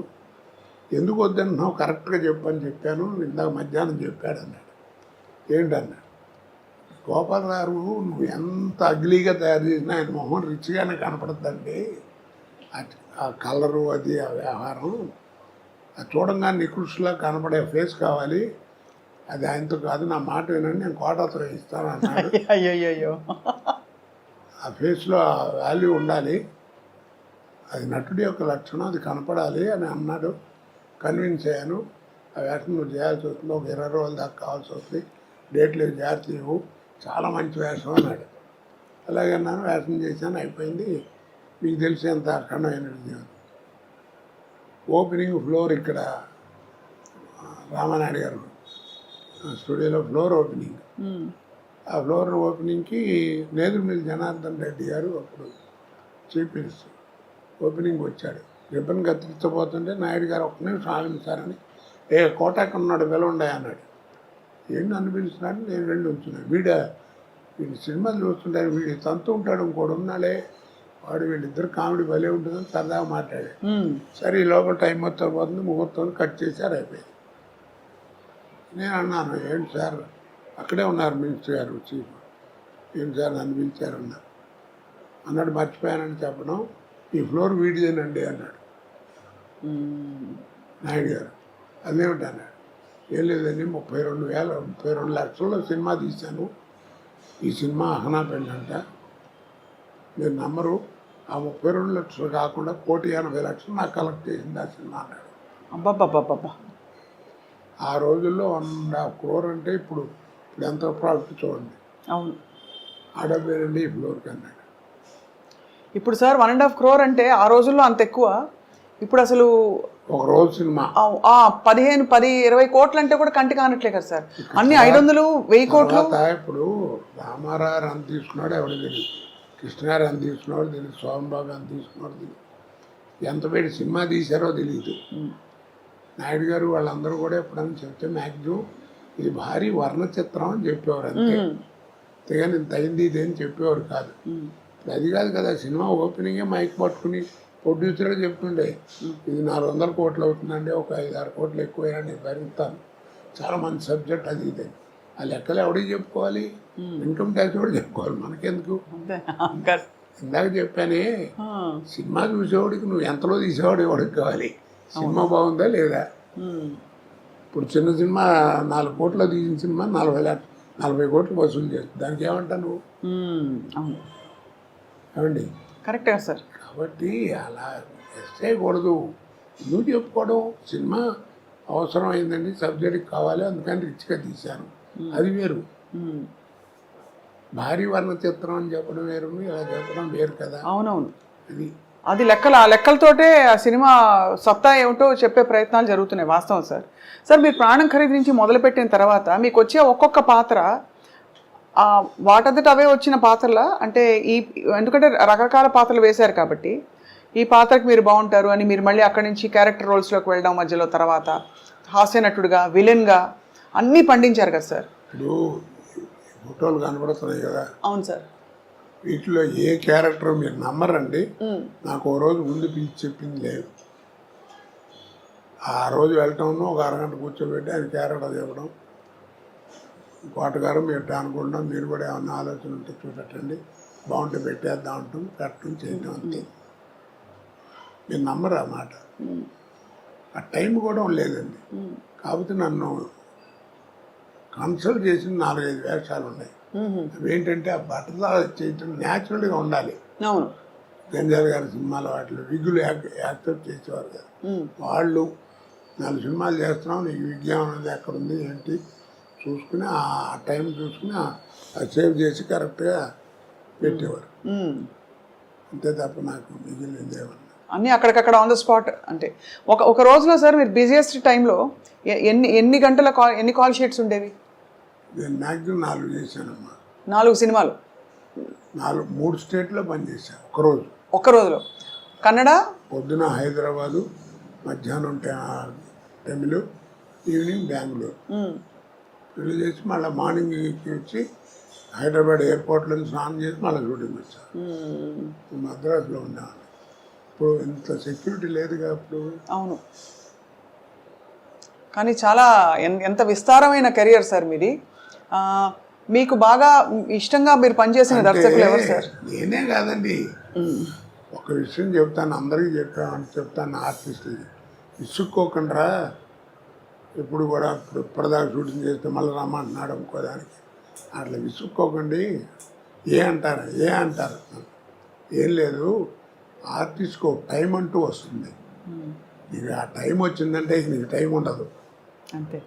ఎందుకు వద్దన్నావు, కరెక్ట్గా చెప్పని చెప్పాను, ఇందాక మధ్యాహ్నం చెప్పాడు అన్నాడు. ఏంటన్నాడు, గోపాలరావు నువ్వు ఎంత అగ్లీగా తయారు చేసినా ఆయన మొహం రిచ్గానే కనపడుతుందండి. ఆ కలరు, అది ఆ వ్యవహారం, అది చూడంగానే నికృష్లా కనపడే ఫేస్ కావాలి, అది ఆయనతో కాదు, నా మాట వినండి, నేను కోటతో ఇస్తాను అన్నాడు. అయ్యో, ఆ ఫేస్లో ఆ వాల్యూ ఉండాలి, అది నటుడి యొక్క లక్షణం, అది కనపడాలి అని అన్నాడు. కన్విన్స్ అయ్యాను. ఆ వేషం నువ్వు చేయాల్సి వస్తుంది, ఒక 20 రోజుల దాకా కావాల్సి వస్తుంది, డేట్లు జాగ్రత్త ఇవ్వు, చాలా మంచి వేషం అన్నాడు. అలాగే అన్నాను, వేషం చేశాను, అయిపోయింది. మీకు తెలిసేంత అఖండమైన విజయం. ఓపెనింగ్ ఫ్లోర్ ఇక్కడ రామానాయుడు గారు స్టూడియోలో ఫ్లోర్ ఓపెనింగ్. ఆ ఫ్లోర్ ఓపెనింగ్కి నేదురుమిల్లి జనార్దన్ రెడ్డి గారు అప్పుడు చీఫ్ మినిస్టర్ ఓపెనింగ్ వచ్చాడు. రిబ్బన్ కత్తిరించబోతుంటే నాయుడు గారు ఒక్క నిమిషం ఆగించారని కోటాకు ఉన్నాడు పిలవండి అన్నాడు. ఏంటి నన్ను పిలుస్తున్నాడు, నేను వెళ్ళి ఉంచున్నాను. వీడి సినిమాలు చూస్తుంటాను, వీడి తంతు ఉంటాడు, ఇంకోటి ఉన్నాడే వాడు, వీళ్ళిద్దరు కామెడీ భలే ఉంటుందని సరదాగా మాట్లాడాడు. సరే ఈ లోపల టైం మొత్తం పోతుంది, ముహూర్తం కట్ చేశారు, అయిపోయింది. నేను అన్నాను, ఏంటి సార్ అక్కడే ఉన్నారు మినిస్టర్ గారు చీఫ్, ఏంటి సార్ నన్ను పిలిచారన్నారు. అన్నాడు మర్చిపోయానని చెప్పడం, ఈ ఫ్లోర్ వీడిదేనండి అన్నాడు నాయుడు గారు. అదేమిటి అన్నాడు. ఏం లేదండి 32 లక్షల్లో సినిమా తీశాను, ఈ సినిమా అహనా పెళ్ళి అంట, మీరు నమ్మరు, ఆ 32 లక్షలు కాకుండా 1,80,00,000 నాకు కలెక్ట్ చేసింది ఆ సినిమా అన్నాడు. అబ్బాబ్బాబ్బా, ఆ రోజుల్లో 1.5 crore అంటే ఇప్పుడు ఎంత ప్రాఫిట్ చూడండి. అవును, ఆడపేరండి ఈ ఫ్లోర్కి అన్నాడు. ఇప్పుడు సార్ 1.5 crore అంటే ఆ రోజుల్లో అంత ఎక్కువ. ఇప్పుడు అసలు ఒక రోజు సినిమా 15-20 కోట్లు అంటే కూడా కంటి కానట్లే కదా సార్. అన్ని 500-1000 కోట్లు. ఇప్పుడు రామారావు అంత తీసుకున్నాడు ఎవడు తెలియదు, కృష్ణగారు అంత తీసుకున్నాడు తెలియదు, సోమబాబు అంత తీసుకున్నాడు తెలియదు, ఎంత పెట్టి సినిమా తీశారో తెలియదు. నాయుడు గారు వాళ్ళందరూ కూడా ఎప్పుడన్నా చెప్తే మ్యాక్సిమం ఇది భారీ వర్ణ చిత్రం అని చెప్పేవారు, అంతే. అంతేగాని ఇంత అయింది ఇది అని చెప్పేవారు కాదు. అది కాదు కదా, సినిమా ఓపెనింగే మైక్ పట్టుకుని ప్రొడ్యూసర్గా చెప్తుండే ఇది 400 కోట్లు అవుతుందండి, ఒక 5-6 కోట్లు ఎక్కువైనా నేను భరిస్తాను, చాలా మంచి సబ్జెక్ట్ అది ఇది. ఆ లెక్కలు ఎవడికి చెప్పుకోవాలి, ఇన్కమ్ ట్యాక్స్ కూడా చెప్పుకోవాలి, మనకెందుకు. ఇందాక చెప్పానే, సినిమా చూసేవాడికి నువ్వు ఎంతలో తీసేవాడు ఎవడికి కావాలి, సినిమా బాగుందా లేదా. ఇప్పుడు చిన్న సినిమా 4 కోట్లు తీసిన సినిమా 40 కోట్లు వసూలు చేస్తుంది, దానికి ఏమంటా నువ్వు ఏమండి. కరెక్టే సార్. కాబట్టి అలా చేయకూడదు, నువ్వు చెప్పుకోవడం సినిమా అవసరం అయిందండి, సబ్జెక్ట్ కావాలి అందుకని రిచ్గా తీశాను, అది వేరు. భారీ వర్ణ చిత్రం అని చెప్పడం వేరు, ఇలా చెప్పడం వేరు కదా. అవునవును, అది ఆ లెక్కలతోటే ఆ సినిమా సత్తా ఏమిటో చెప్పే ప్రయత్నాలు జరుగుతున్నాయి, వాస్తవం సార్. సార్ మీరు ప్రాణం ఖరీదు నుంచి మొదలుపెట్టిన తర్వాత మీకు వచ్చే ఒక్కొక్క పాత్ర వాటంతట అవే వచ్చిన పాత్రలా, అంటే ఎందుకంటే రకరకాల పాత్రలు వేశారు కాబట్టి ఈ పాత్రకి మీరు బాగుంటారు అని మీరు మళ్ళీ అక్కడి నుంచి క్యారెక్టర్ రోల్స్లోకి వెళ్ళడం, మధ్యలో తర్వాత హాస్య నటుడుగా, విలన్గా అన్నీ పండించారు కదా సార్. ఇప్పుడు ఫోటోలు కనబడుతున్నాయి కదా. అవును సార్. వీటిలో ఏ క్యారెక్టర్ మీరు నమ్మరండి, నాకు ఓ రోజు ముందు పిలిచి చెప్పింది లేదు. ఆ రోజు వెళ్ళటం, ఒక అరగంట కూర్చోబెట్టి ఆయన క్యారెక్టర్ చెప్పడం, కోటగారు మీరు అనుకుంటాం, మీరు కూడా ఏమన్నా ఆలోచన ఉంటే చూపెట్టండి, బాగుంటే పెట్టేద్దాం అంటాం, పెట్టడం చేయటం అంతే. మీరు నమ్మరు ఆ మాట. ఆ టైం కూడా లేదండి. కాకపోతే నన్ను కన్సల్ట్ చేసిన 4-5 వేషాలు ఉన్నాయి. అవేంటంటే ఆ బట్టలు చేయటం న్యాచురల్గా ఉండాలి. అవును, గంజాల గారి సినిమాలో వాటిలో విగ్గులు యాక్సెప్ట్ చేసేవారు కదా. వాళ్ళు 4 సినిమాలు చేస్తున్నాం, నీకు విజ్ఞానం అనేది ఎక్కడుంది ఏంటి చూసుకుని ఆ టైం చూసుకుని సేవ్ చేసి కరెక్ట్గా పెట్టేవారు, అంతే తప్ప నాకు మిగిలింది ఏమన్నా. అన్నీ అక్కడికక్కడ ఆన్ ద స్పాట్. అంటే ఒక రోజులో సార్ మీరు బిజియెస్ట్ టైంలో ఎన్ని గంటల ఎన్ని కాల్ షీట్స్ ఉండేవి? నేను మ్యాక్సిమం 4 చేశానమ్మా. 4 సినిమాలు 3 స్టేట్లో పనిచేశాను ఒకరోజు. ఒక్క రోజులో కన్నడ, పొద్దున హైదరాబాదు, మధ్యాహ్నం తమిళ, ఈవినింగ్ బెంగళూరు. పెళ్లి చేసి మళ్ళీ మార్నింగ్ వచ్చి హైదరాబాద్ ఎయిర్పోర్ట్లో స్నానం చేసి మళ్ళీ షూటింగ్ వచ్చాను. మద్రాసులో ఉండేవాడిని. ఇప్పుడు ఇంత సెక్యూరిటీ లేదుగా అప్పుడు. అవును, కానీ చాలా ఎంత విస్తారమైన కెరియర్ సార్ మీది. మీకు బాగా ఇష్టంగా మీరు పనిచేసిన దర్శకులు ఎవరు సార్? నేనే కాదండి, ఒక విషయం చెప్తాను, అందరికీ చెప్తాను ఆర్టిస్టులకి, విసుక్కోకుండా ఎప్పుడు కూడా ఇప్పటిదాకా షూటింగ్ చేస్తే మళ్ళీ రమ్మంటున్నాడు అనుకోదానికి అట్లా విసుక్కోకండి. ఏ అంటారు ఏం లేదు, ఆర్టిస్ట్కి ఒక టైం అంటూ వస్తుంది, నీకు ఆ టైం వచ్చిందంటే నీకు టైం ఉండదు, అంతే.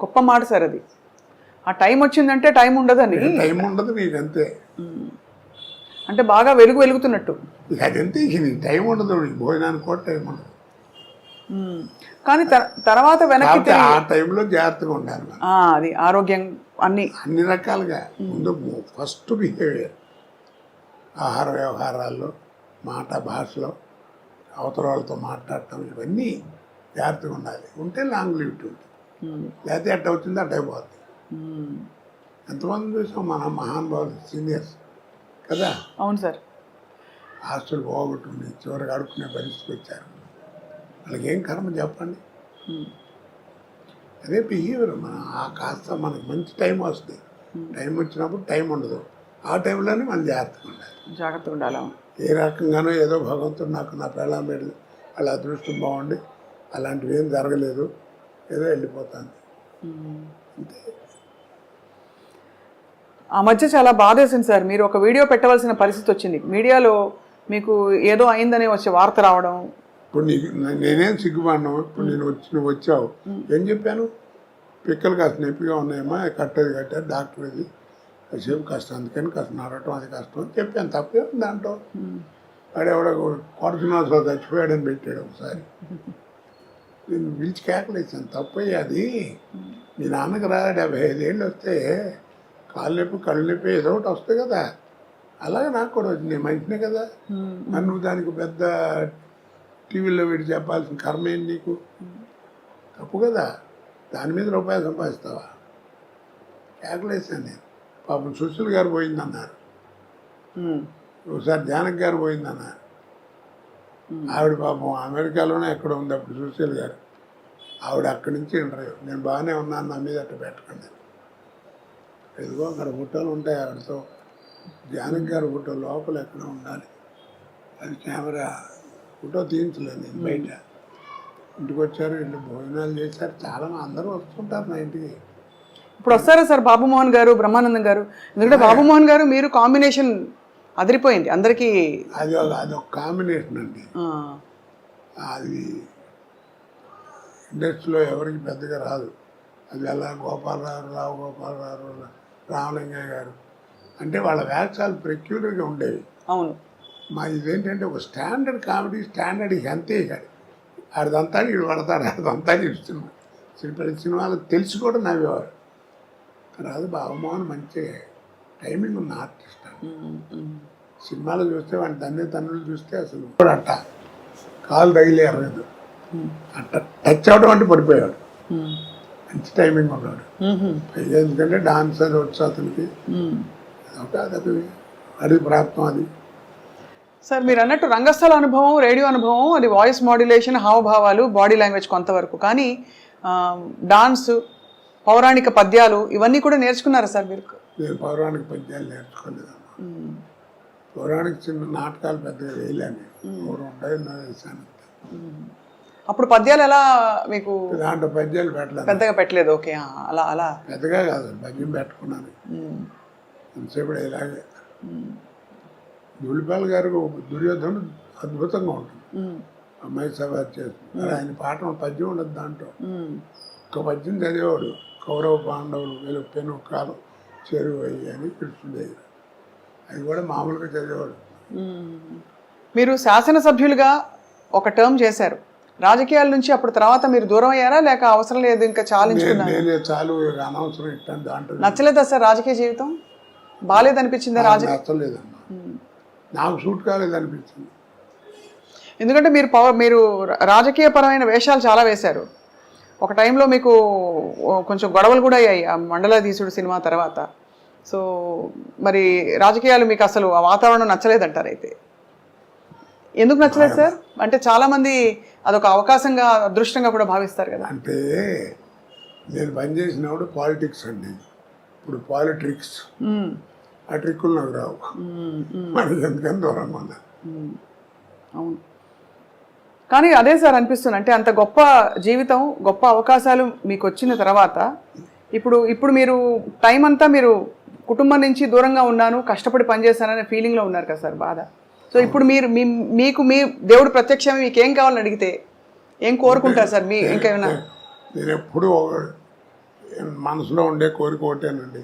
గొప్ప మాట సార్ అది. ఆ టైం వచ్చిందంటే టైం ఉండదని. టైం ఉండదు నీకు, అంతే. అంటే బాగా వెలుగుతున్నట్టు. ఇక అదంతే, ఇక నీకు టైం ఉండదు, నీకు భోజనానికి కూడా టైం ఉండదు. కానీ తర్వాత వెనక్కి కాకపోతే ఆ టైంలో జాగ్రత్తగా ఉండాలి మనం. అది ఆరోగ్యం అన్ని రకాలుగా. ముందు ఫస్ట్ బిహేవియర్, ఆహార వ్యవహారాల్లో, మాట భాషలో, అవతల వాళ్ళతో మాట్లాడటం, ఇవన్నీ జాగ్రత్తగా ఉండాలి. ఉంటే లాంగ్ లివిటీ ఉంటుంది. లేకపోతే ఎట్ట వచ్చిందో అట్ట అయిపోతుంది. ఎంతమంది చూసాం మన మహానుభావులు, సీనియర్స్ కదా. అవును సార్. ఆస్తులు పోగొట్టుకుని చివరికి అడుక్కునే పరిస్థితికి వచ్చారు. వాళ్ళకి ఏం కర్మ చెప్పండి. అదే బిహేవియర్. మనం ఆ కాస్త మనకు మంచి టైం వస్తుంది. టైం వచ్చినప్పుడు టైం ఉండదు. ఆ టైంలోనే మనం జాగ్రత్తగా ఉండాలి. ఏ రకంగానో ఏదో భగవంతుడు నాకు నా పెళ్ళాం బిడ్డలు వాళ్ళ అదృష్టం బాగుండి అలాంటివి ఏం జరగలేదు, ఏదో వెళ్ళిపోతాను అంతే. ఆ మధ్య చాలా బాధేసింది సార్. మీరు ఒక వీడియో పెట్టవలసిన పరిస్థితి వచ్చింది. మీడియాలో మీకు ఏదో అయిందనే వచ్చే వార్త రావడం. ఇప్పుడు నేనేం సిగ్గుపడినావు. ఇప్పుడు నువ్వు వచ్చావు, ఏం చెప్పాను? పిక్కలు కాస్త నొప్పిగా ఉన్నాయమ్మా, కట్టేది కట్టారు, డాక్టర్ ఇది కాసేపు కష్టం, అందుకని కాస్త నడవటం అది కష్టం అని చెప్పాను. తప్పే ఉంది దాంట్లో. వాడెవడో కొడుకున్నాసో చచ్చిపోయాడని పెట్టాడు ఒకసారి. నేను పిలిచి కేకలేసాను, తప్పయ్య అది. మీ నాన్నకి రా 75 ఏళ్ళు వస్తే కాళ్ళు నొప్పి కళ్ళు నొప్పి ఏదో ఒకటి వస్తాయి కదా, అలాగే నాకు కూడా వచ్చింది. నేను మంచినే కదా, నన్ను దానికి పెద్ద టీవీలో పెట్టి చెప్పాల్సిన కర్మ ఏంటి నీకు? తప్పు కదా. దాని మీద రూపాయలు సంపాదిస్తావా? కేకలేసాను నేను. పాపం సుశీల్ గారు పోయిందన్నారు, ఒకసారి జానక్ గారు పోయిందన్నారు. ఆవిడ పాపం అమెరికాలోనే ఎక్కడ ఉంది అప్పుడు సుశీల్ గారు. ఆవిడ అక్కడి నుంచి ఇంటర్వ్యూ, నేను బాగానే ఉన్నాను, నా మీద అట్ట పెట్టకండి. ఎదుగో అక్కడ ఫోటోలు ఉంటాయి ఆవిడతో. జానక్ గారి ఫోటో లోపల ఎక్కడ ఉండాలి, అది కెమెరా ఫోటో తీయించలేదు నేను బయట. ఇంటికి వచ్చారు, ఇంట్లో భోజనాలు చేశారు. చాలా అందరూ వస్తుంటారు నా ఇంటికి. ఇప్పుడు వస్తారా సార్ బాబుమోహన్ గారు, బ్రహ్మానందం గారు? ఎందుకంటే బాబుమోహన్ గారు మీరు కాంబినేషన్ అదిరిపోయింది అందరికీ. అదొక కాంబినేషన్ అండి. అది ఇండస్ట్రీలో ఎవరికి పెద్దగా రాదు. అది ఎలా గోపాలరావు, రావు గోపాలరావు, రామలింగయ్య గారు అంటే వాళ్ళ వేషాలు పెక్యులర్గా ఉండేవి. అవును. మా ఇదేంటంటే ఒక స్టాండర్డ్ కామెడీ, స్టాండర్డ్ ఇక అంతే. ఇక ఆడిదంతా వీడు పడతాడు, ఆడిదంతా సినిమా ప్రతి సినిమాలు తెలిసి కూడా నవ్వేవారు. రాదు బాబుమోహన్ మంచి టైమింగ్ ఉన్న ఆర్టిస్ట్ అండి. సినిమాలు చూస్తే వాడి తన్నులు చూస్తే అసలు అట్ట కాలు తగిలి ఎర్రదు, అట్ట టచ్ అవడం అంటే పడిపోయాడు. మంచి టైమింగ్ ఉన్నాడు. ఎందుకంటే డాన్స్ అది వచ్చు అతనికి, అదొక అది ప్రాప్తం. అది సార్ మీరు అన్నట్టు రంగస్థల అనుభవం, రేడియో అనుభవం, అది వాయిస్ మాడ్యులేషన్, హావభావాలు, బాడీ లాంగ్వేజ్ కొంతవరకు. కానీ డాన్స్, పౌరాణిక పద్యాలు ఇవన్నీ కూడా నేర్చుకున్నారా సార్ మీరు? నేను పౌరాణిక పద్యాలు నేర్చుకోలేదమ్మా. పౌరాణిక చిన్న నాటకాలు పెద్దగా వేయలేను. వేసాను. అప్పుడు పద్యాలు ఎలా మీకు? దాంట్లో పద్యాలు పెట్టలేదు, పెద్దగా పెట్టలేదు. ఓకే, అలా అలా పెద్దగా కాదు, పద్యం పెట్టుకున్నాను ఎంతసేపు ఇలాగే. ధూళిపాల గారు దుర్యోధనుడు అద్భుతంగా ఉంటుంది. అమ్మాయి సభ చేస్తుంది. ఆయన పాఠం పద్యం ఉండదు దాంట్లో. ఒక పద్యం చదివేవాడు, కౌరవ పాండవులు వెలు పెను కాలం చేరువయ్యి అని కృష్ణుడి దగ్గర. అది కూడా మామూలుగా చదివేవాడు. మీరు శాసనసభ్యులుగా ఒక టర్మ్ చేశారు. రాజకీయాల నుంచి అప్పుడు తర్వాత మీరు దూరం అయ్యారా, లేక అవసరం లేదు ఇంకా చాలించుకున్నారు? నేనే చాలు, అనవసరం ఇట్టాను. దాంట్లో నచ్చలేదా సార్ రాజకీయ జీవితం? బాగాలేదనిపించిందా? నచ్చలేదమ్మా, నాకు సూట్ కాలేదనిపించింది. ఎందుకంటే మీరు రాజకీయపరమైన వేషాలు చాలా వేశారు. ఒక టైంలో మీకు కొంచెం గొడవలు కూడా అయ్యాయి ఆ మండలాధీశుడు సినిమా తర్వాత. సో మరి రాజకీయాలు మీకు అసలు ఆ వాతావరణం నచ్చలేదంటారు. అయితే ఎందుకు నచ్చలేదు సార్? అంటే చాలామంది అదొక అవకాశంగా, అదృష్టంగా కూడా భావిస్తారు కదా. అంటే నేను పనిచేసినప్పుడు పాలిటిక్స్ అండి. ఇప్పుడు పాలిటిక్స్ ఆ ట్రిక్కులు నాకు రావు. మరి ఎందుకని దూరంగా ఉన్నా. అవును. కానీ అదే సార్ అనిపిస్తుంది, అంటే అంత గొప్ప జీవితం, గొప్ప అవకాశాలు మీకు వచ్చిన తర్వాత ఇప్పుడు మీరు టైం అంతా మీరు కుటుంబం నుంచి దూరంగా ఉన్నాను, కష్టపడి పనిచేస్తాననే ఫీలింగ్లో ఉన్నారు కదా సార్, బాధ. సో ఇప్పుడు మీకు మీ దేవుడు ప్రత్యక్షమే మీకు ఏం కావాలని అడిగితే ఏం కోరుకుంటారు సార్? మీ ఇంకేమైనా? నేను ఎప్పుడు మనసులో ఉండే కోరిక ఒకటేనండి,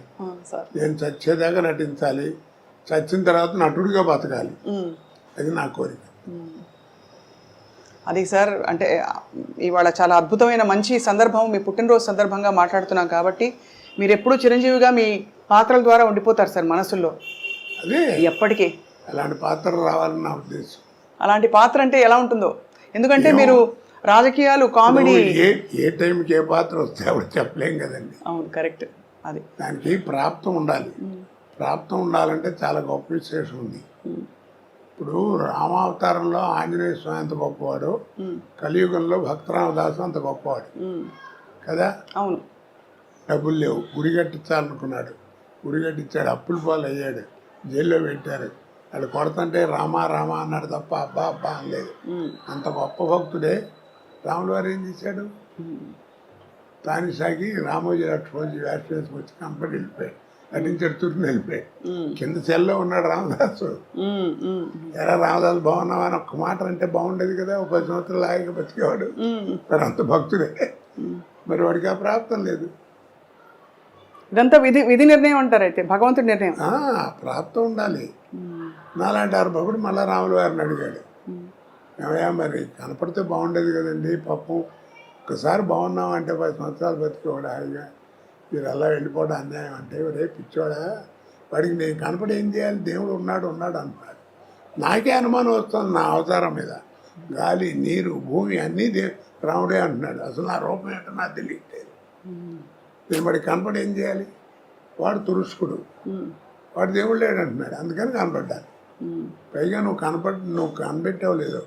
నేను చచ్చేదాకా నటించాలి, చచ్చిన తర్వాత నటుడిగా బతకాలి, అది నా కోరిక. అది సార్, అంటే ఇవాళ చాలా అద్భుతమైన మంచి సందర్భం, మీ పుట్టినరోజు సందర్భంగా మాట్లాడుతున్నాం కాబట్టి మీరు ఎప్పుడూ చిరంజీవిగా మీ పాత్రల ద్వారా ఉండిపోతారు సార్ మనసుల్లో అదే ఎప్పటికీ. అలాంటి పాత్ర రావాలని నా ఉద్దేశం. అలాంటి పాత్ర అంటే ఎలా ఉంటుందో, ఎందుకంటే మీరు రాజకీయాలు, కామెడీ, ఏ టైంకి ఏ పాత్ర వస్తే అప్పుడు చెప్పలేం కదండి. అవును, కరెక్ట్. అది దానికి ప్రాప్తం ఉండాలి. ప్రాప్తం ఉండాలంటే చాలా గొప్ప విశేషం ఉంది. ఇప్పుడు రామావతారంలో ఆంజనేయ స్వామి అంత గొప్పవాడు, కలియుగంలో భక్తరామదాసు అంత గొప్పవాడు కదా. అవును. డబ్బులు లేవు, గుడి కట్టించాలనుకున్నాడు, గుడి కట్టించాడు, అప్పుల పాలు అయ్యాడు, జైల్లో పెట్టారు. వాళ్ళు కొడతంటే రామా రామా అన్నాడు తప్ప అబ్బా అబ్బా అనలేదు. అంత గొప్ప భక్తుడే రాముల వారు ఏం చేశాడు, తానిసాగి రామోజీ లక్ష్మోజీ వేషం వేసుకొచ్చి కంపెనీ వెళ్ళిపోయాడు, నటించాడు, తుర్ని వెళ్ళిపోయాడు. కింద సెల్లో ఉన్నాడు రామదాసు. ఎరా రామదాసు బాగున్నావా అని ఒక్క మాట అంటే బాగుండేది కదా, ఒక 10 సంవత్సరాలు ఆగి బతికేవాడు. మరి అంత భక్తుడే, మరి వాడికి ఆ ప్రాప్తం లేదు. ఇదంతా విధి నిర్ణయం అంటారు, అయితే భగవంతుడి నిర్ణయం. ప్రాప్తం ఉండాలి. నాలాంటి అర్భకుడు మళ్ళా రాముల వారిని అడిగాడు, ఏమయ్యా మరి కనపడితే బాగుండేది కదండి, పాపం ఒక్కసారి బాగున్నామంటే 10 సంవత్సరాలు బతికేవాడు హాయిగా, మీరు అలా వెళ్ళిపోవడం అన్యాయం అంటే, రేపు పిచ్చోడా వాడికి నేను కనపడి ఏం చేయాలి, దేవుడు ఉన్నాడు అంటున్నాడు. నాకే అనుమానం వస్తుంది నా అవతారం మీద, గాలి నీరు భూమి అన్నీ రాముడే అంటున్నాడు. అసలు నా రూపం ఏంటో నాకు తెలియట్లేదు. నేను వాడికి కనపడి ఏం చేయాలి, వాడు తురుష్కుడు, వాడు దేవుడు లేడు అంటున్నాడు, అందుకని కనపడ్డాను. పైగా నువ్వు కనిపెట్టావు లేదో,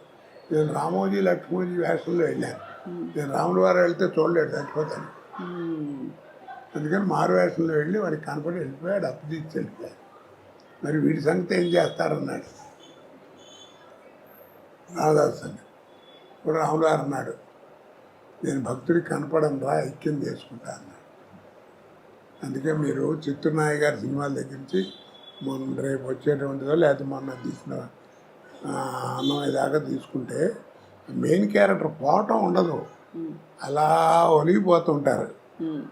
నేను రామోజీ లక్ష్మోజీ వేషంలో వెళ్ళాను, నేను రాముల వారు వెళ్తే చూడలేడు, చచ్చిపోతాను. అందుకని మారు వేషంలో వెళ్ళి వాడికి కనపడి వెళ్ళిపోయాడు, అప్పు తీసి వెళ్ళిపోయాడు. మరి వీడి సంగతి ఏం చేస్తారన్నాడు రామదాస్ అని. ఇప్పుడు రాముల వారు అన్నాడు, నేను భక్తుడికి కనపడను రా, ఐక్యం చేసుకుంటా అన్నాడు. అందుకే మీరు చిత్తూరునాయ గారి సినిమాల దగ్గర నుంచి మొన్న రేపు వచ్చేటువంటిదో లేకపోతే మొన్న తీసిన అన్నమయ్య దాకా తీసుకుంటే మెయిన్ క్యారెక్టర్ పోవటం ఉండదు, అలా ఒలిగిపోతుంటారు.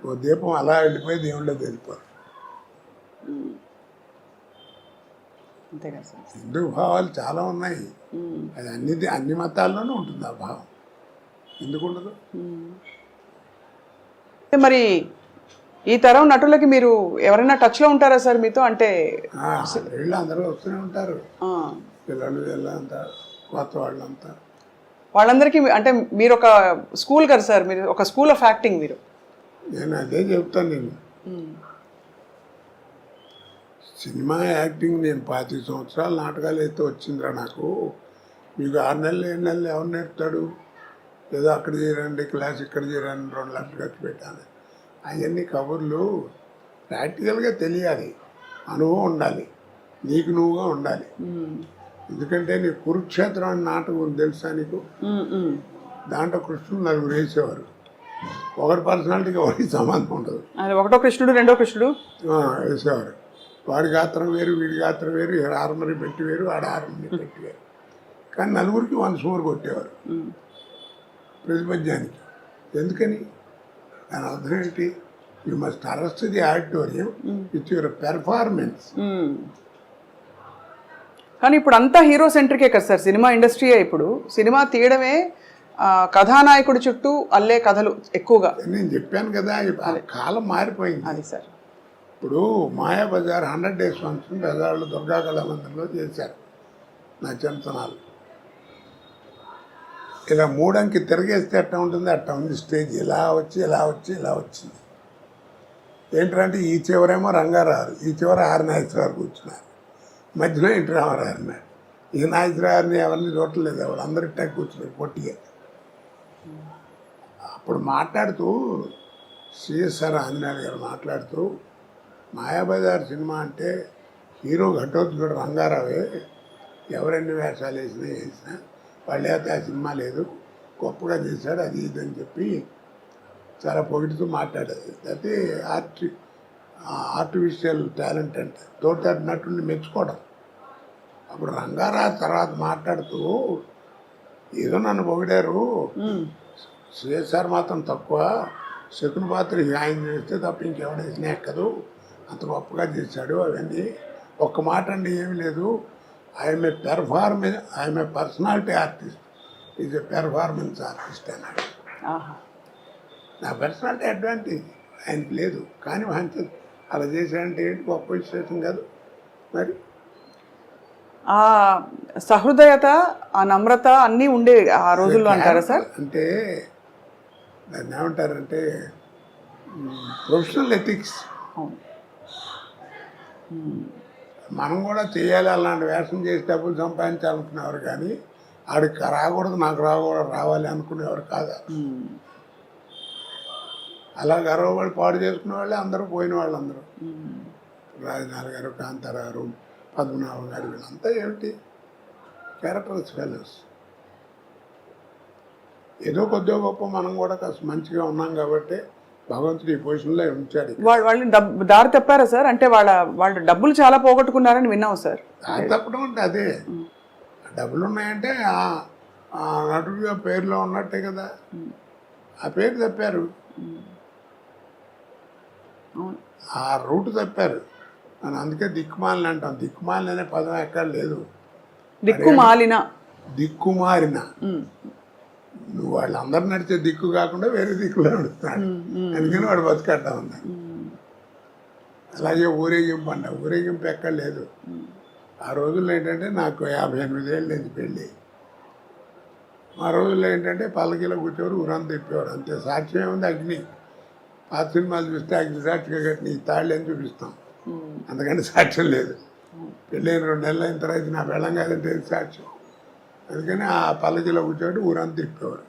ఓ దీపం అలా వెళ్ళిపోయి దేవుళ్ళకి వెళ్ళిపోరు. హిందూ భావాలు చాలా ఉన్నాయి, అది అన్ని మతాల్లోనూ ఉంటుంది ఆ భావం, ఎందుకు ఉండదు? మరి ఈ తరం నటులకి మీరు ఎవరైనా టచ్లో ఉంటారా సార్ మీతో? అంటే వీళ్ళు అందరూ వస్తూనే ఉంటారు, పిల్లలు వీళ్ళంతా, కొత్త వాళ్ళంతా. వాళ్ళందరికీ అంటే మీరు ఒక స్కూల్ కదా సార్, మీరు ఒక స్కూల్ ఆఫ్ యాక్టింగ్. మీరు నేను అదే చెప్తాను. నేను సినిమా యాక్టింగ్ నేను 25 సంవత్సరాలు నాటకాలు అయితే వచ్చిందిరా నాకు. మీకు 6 నెలలు 7 నెలలు ఎవరు నేర్పుతాడు? ఏదో అక్కడ చేరండి క్లాస్, ఇక్కడ చేరండి, 2 లక్షలు ఖర్చు పెట్టాను. అవన్నీ కబుర్లు ప్రాక్టికల్గా తెలియాలి, అనుభవం ఉండాలి, నీకు నువ్వుగా ఉండాలి. ఎందుకంటే నీ కురుక్షేత్రం అని నాటకం తెలుసా నీకు? దాంట్లో కృష్ణుడు 4 వేసేవారు, ఒకటి పర్సనాలిటీకి ఒకటి సంబంధం ఉండదు. ఒకటో కృష్ణుడు రెండో కృష్ణుడు వేసేవారు. వాడి గాత్రం వేరు, వీడి గాత్రం వేరు, ఆర్మరీ పెట్టి వేరు, వాడి ఆర్మరీ పెట్టి వేరు, కానీ 4కి 1 సుమారు కొట్టేవారు ప్రతిపద్యానికి. ఎందుకని? దాని అర్థం ఏంటి? You must arrest the auditorium with your performance. కానీ ఇప్పుడు అంతా హీరో సెంట్రికే కదా సార్ సినిమా ఇండస్ట్రీయే. ఇప్పుడు సినిమా తీయడమే కథానాయకుడి చుట్టూ అల్లే కథలు ఎక్కువగా. నేను చెప్పాను కదా, కాలం మారిపోయింది. అది సార్, ఇప్పుడు మాయాబజార్ 100 days ఫంక్షన్ బెజార్లో దుర్గా కళామందిరంలో చేశారు నా చిన్నతనాలు. ఇలా 3 అంకి తిరగేస్తే ఎట్టా ఉంటుంది, అట్టా ఉంది స్టేజ్. ఇలా వచ్చి ఇలా వచ్చి ఇలా వచ్చింది. ఏంటంటే ఈ చివరేమో రంగారావు, ఈ చివర ఆర్ నాగేశ్వరరావు కూర్చున్నారు, మధ్యలో ఇంటి రామారావు అన్నాడు. ఈ నాగేశ్వరరావుని ఎవరిని చూడలేదు, ఎవరు అందరి టైం కూర్చున్నారు పొట్టిగా. అప్పుడు మాట్లాడుతూ సిఎస్ఆర్ ఆంజనేయులు గారు మాట్లాడుతూ, మాయాబజార్ సినిమా అంటే హీరో ఘటోత్కచుడు రంగారావే, ఎవరెన్ని వేషాలు వేసినా వాళ్ళు అయితే ఆ సినిమా లేదు, గొప్పగా చేశాడు, అది ఇది అని చెప్పి చాలా పొగిడుతూ మాట్లాడేది. అయితే ఆర్టిఫిషియల్ టాలెంట్ అంటే తోటి నటుడిని మెచ్చుకోవడం. అప్పుడు రంగారావు తర్వాత మాట్లాడుతూ, ఏదో నన్ను పొగిడారు, సిఎస్ఆర్ మాత్రం తక్కువ, శకుని పాత్ర ఆయన చేస్తే తప్ప ఇంకెవడేసినా ఎక్కదు, అంత గొప్పగా చేశాడు అవన్నీ ఒక్క మాట అండి ఏమీ లేదు. I'm a personality artist, is a performance artist అన్నాడు. ఆహా. నా పర్సనాలిటీ అడ్వాంటేజ్ ఆయనకి లేదు, కానీ ఆయన అలా చేశాడంటే ఏంటి, గొప్ప విశేషం కాదు మరి. ఆ సహృదయత, ఆ నమ్రత అన్నీ ఉండే ఆ రోజుల్లో అంటారా సార్? అంటే దాన్ని ఏమంటారంటే ప్రొఫెషనల్ ఎథిక్స్. అవును. మనం కూడా చేయాలి, అలాంటి వేషం చేసి డబ్బులు సంపాదించాలనుకునేవారు, కానీ ఆడికి రాకూడదు, నాకు రావాలి అనుకునేవారు కాదు. అలా గర్వపడి పాడు చేసుకునే వాళ్ళే అందరూ, పోయిన వాళ్ళు అందరూ. రాజనాథ్ గారు, కాంతారావు, పద్మనాభం గారు, వీళ్ళంతా ఏమిటి క్యారెక్టర్స్ ఫెలోస్. ఏదో కొద్దిగా గొప్ప మనం కూడా కాస్త మంచిగా ఉన్నాం కాబట్టి భగవంతుడు ఈ పొజిషన్లో ఉంచాడు. వాళ్ళు దారి తప్పారా సార్? అంటే వాళ్ళు డబ్బులు చాలా పోగొట్టుకున్నారని విన్నాం సార్. దారి తప్పడం అంటే అదే, డబ్బులు ఉన్నాయంటే ఆ నటుడిగా పేరులో ఉన్నట్టే కదా, ఆ పేరు తప్పారు, ఆ రూట్ తప్పారు. అని అందుకే దిక్కుమాలిన అంటాం. దిక్కుమాలిన అనే పదం ఎక్కడ లేదు. దిక్కుమారిన నువ్వు వాళ్ళందరూ నడిచే దిక్కు కాకుండా వేరే దిక్కులో నడుస్తున్నాడు, అందుకని వాడు బతికట్టా ఉన్నాడు. అలాగే ఊరేగింపు అంట, ఊరేగింపు ఎక్కడ లేదు. ఆ రోజుల్లో ఏంటంటే నాకు 58 ఏళ్ళు లేదు పెళ్ళి. ఆ రోజుల్లో ఏంటంటే పల్లకీలో కూర్చోరు, ఊరంతా తిప్పేవారు, అంతే. సాక్ష్యం ఏముంది, అగ్ని. పాత సినిమాలు చూస్తే అగ్ని సాక్షిగా కట్టిన ఈ తాళ్ళు అని చూపిస్తాం, అందుకని సాక్ష్యం లేదు. పెళ్ళైన 2 నెలలు అయిన తర్వాత నా వెళ్ళం కాదంటే సాక్ష్యం. అందుకని ఆ పల్లకీలో కూర్చోబెట్టి ఊరంతా తిప్పేవారు.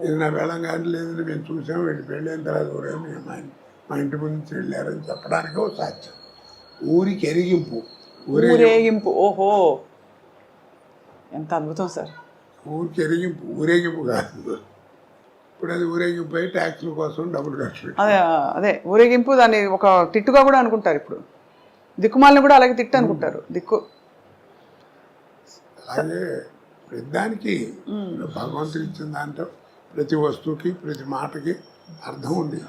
ఇది నా వెళ్ళం కాదు, లేదని మేము చూసాము, వీళ్ళు పెళ్ళైన తర్వాత ఊరేమి మా ఇంటి ముందు వెళ్ళారని చెప్పడానికి ఒక సాక్ష్యం. ఊరికి ఎరిగింపు, ఊరేగింపు. ఓహో, ఎంత అద్భుతం సార్. ఊరికి ఎరిగింపు, ఊరేగింపు కాదు. ఇప్పుడు అది ఊరేగింపు అయి ట్యాక్సుల కోసం డబ్బులు ఖర్చు. అదే ఊరేగింపు, దాన్ని ఒక తిట్టుగా కూడా అనుకుంటారు. ఇప్పుడు దిక్కుమాలని కూడా అలాగే తిట్టు అనుకుంటారు. అలాగే ప్రతిదానికి భగవంతుడు ఇచ్చిన దాంట్లో ప్రతి వస్తువుకి, ప్రతి మాటకి అర్థం ఉంది.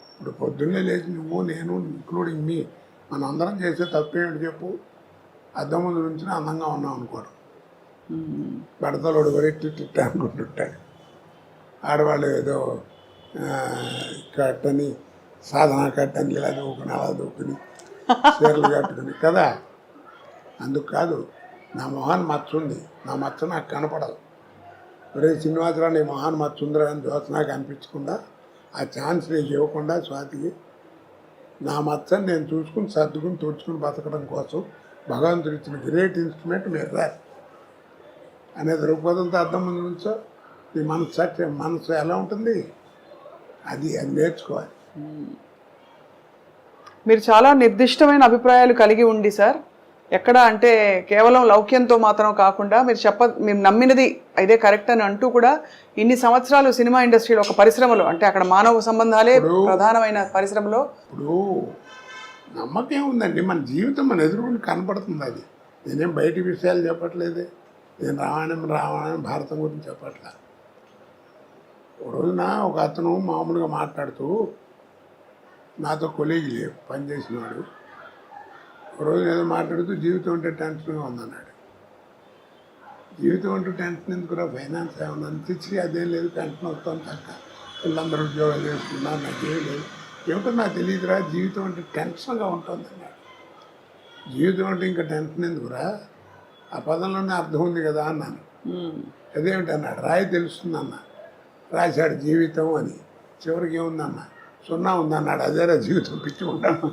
ఇప్పుడు పొద్దున్నే లేచి నువ్వు, నేను, ఇంక్లూడింగ్ మీ, మనం అందరం చేసే తప్పేమిటి చెప్పు? అద్దం ముందు నుంచి అందంగా ఉన్నాం అనుకోరు, బడతలోడు కూడా ఇట్లా అనుకుంటుంటాడు. ఆడవాళ్ళు ఏదో కట్టని, సాధన కట్టని, ఇలా దూకుని, అలా దూకుని, చీరలు కట్టుకుని కదా. అందుకు కాదు, నా మొహాన్ని మచ్చ ఉంది, నా మచ్చ నాకు కనపడదు. ఒరే శ్రీనివాసరావు, నీ మొహాన్ని మచ్చ ఉందిరా అని దోశ నాకు అనిపించకుండా, ఆ ఛాన్స్ నీకు ఇవ్వకుండా స్వాతికి, నా మచ్చని నేను చూసుకుని సర్దుకుని తుడుచుకుని బతకడం కోసం భగవంతుడు ఇచ్చిన గ్రేట్ ఇన్స్ట్రుమెంట్ మీరు అనే దృక్పథంతో అర్థం ముందు నుంచో నీ మనసు ఎలా ఉంటుంది, అది నేర్చుకోవాలి. మీరు చాలా నిర్దిష్టమైన అభిప్రాయాలు కలిగి ఉండి సార్, ఎక్కడ అంటే కేవలం లౌక్యంతో మాత్రం కాకుండా మీరు నమ్మినది ఇదే కరెక్ట్ అని అంటూ కూడా ఇన్ని సంవత్సరాలు సినిమా ఇండస్ట్రీలో, ఒక పరిశ్రమలో, అంటే అక్కడ మానవ సంబంధాలే ప్రధానమైన పరిశ్రమలో ఇప్పుడు నమ్మకం ఉందండి. మన జీవితం మన ఎదురుకుండా కనపడుతుంది. అది నేనేం బయటి విషయాలు చెప్పట్లేదే, నేను రామాయణం భారతం గురించి చెప్పట్లా. ఒక రోజున ఒక అతను మామూలుగా మాట్లాడుతూ, నాతో కొలీగ్ పనిచేసిన వాడు, ఒక రోజు ఏదో మాట్లాడుతూ జీవితం అంటే టెన్షన్గా ఉందన్నాడు. జీవితం అంటూ టెన్షన్ ఎందుకురా, ఫైనాన్స్ ఏమన్నా తెచ్చి అదేం లేదు, టెన్షన్ వస్తాను తక్క, పిల్లలందరూ ఉద్యోగాలు చేసుకున్నారు, నాకేం లేదు, ఏమిటో నాకు తెలియదురా, జీవితం అంటే టెన్షన్గా ఉంటుంది అన్నాడు. జీవితం అంటే ఇంకా టెన్షన్ ఎందుకురా, ఆ పదంలోనే అర్థం ఉంది కదా అన్నాను. అదేమిటి అన్నాడు, రాయి తెలుస్తుంది అన్న. రాశాడు జీవితం అని, చివరికి ఏముందన్న, 0 ఉందన్నాడు. అదేరా జీవితం, పిచ్చి ఉంటాను.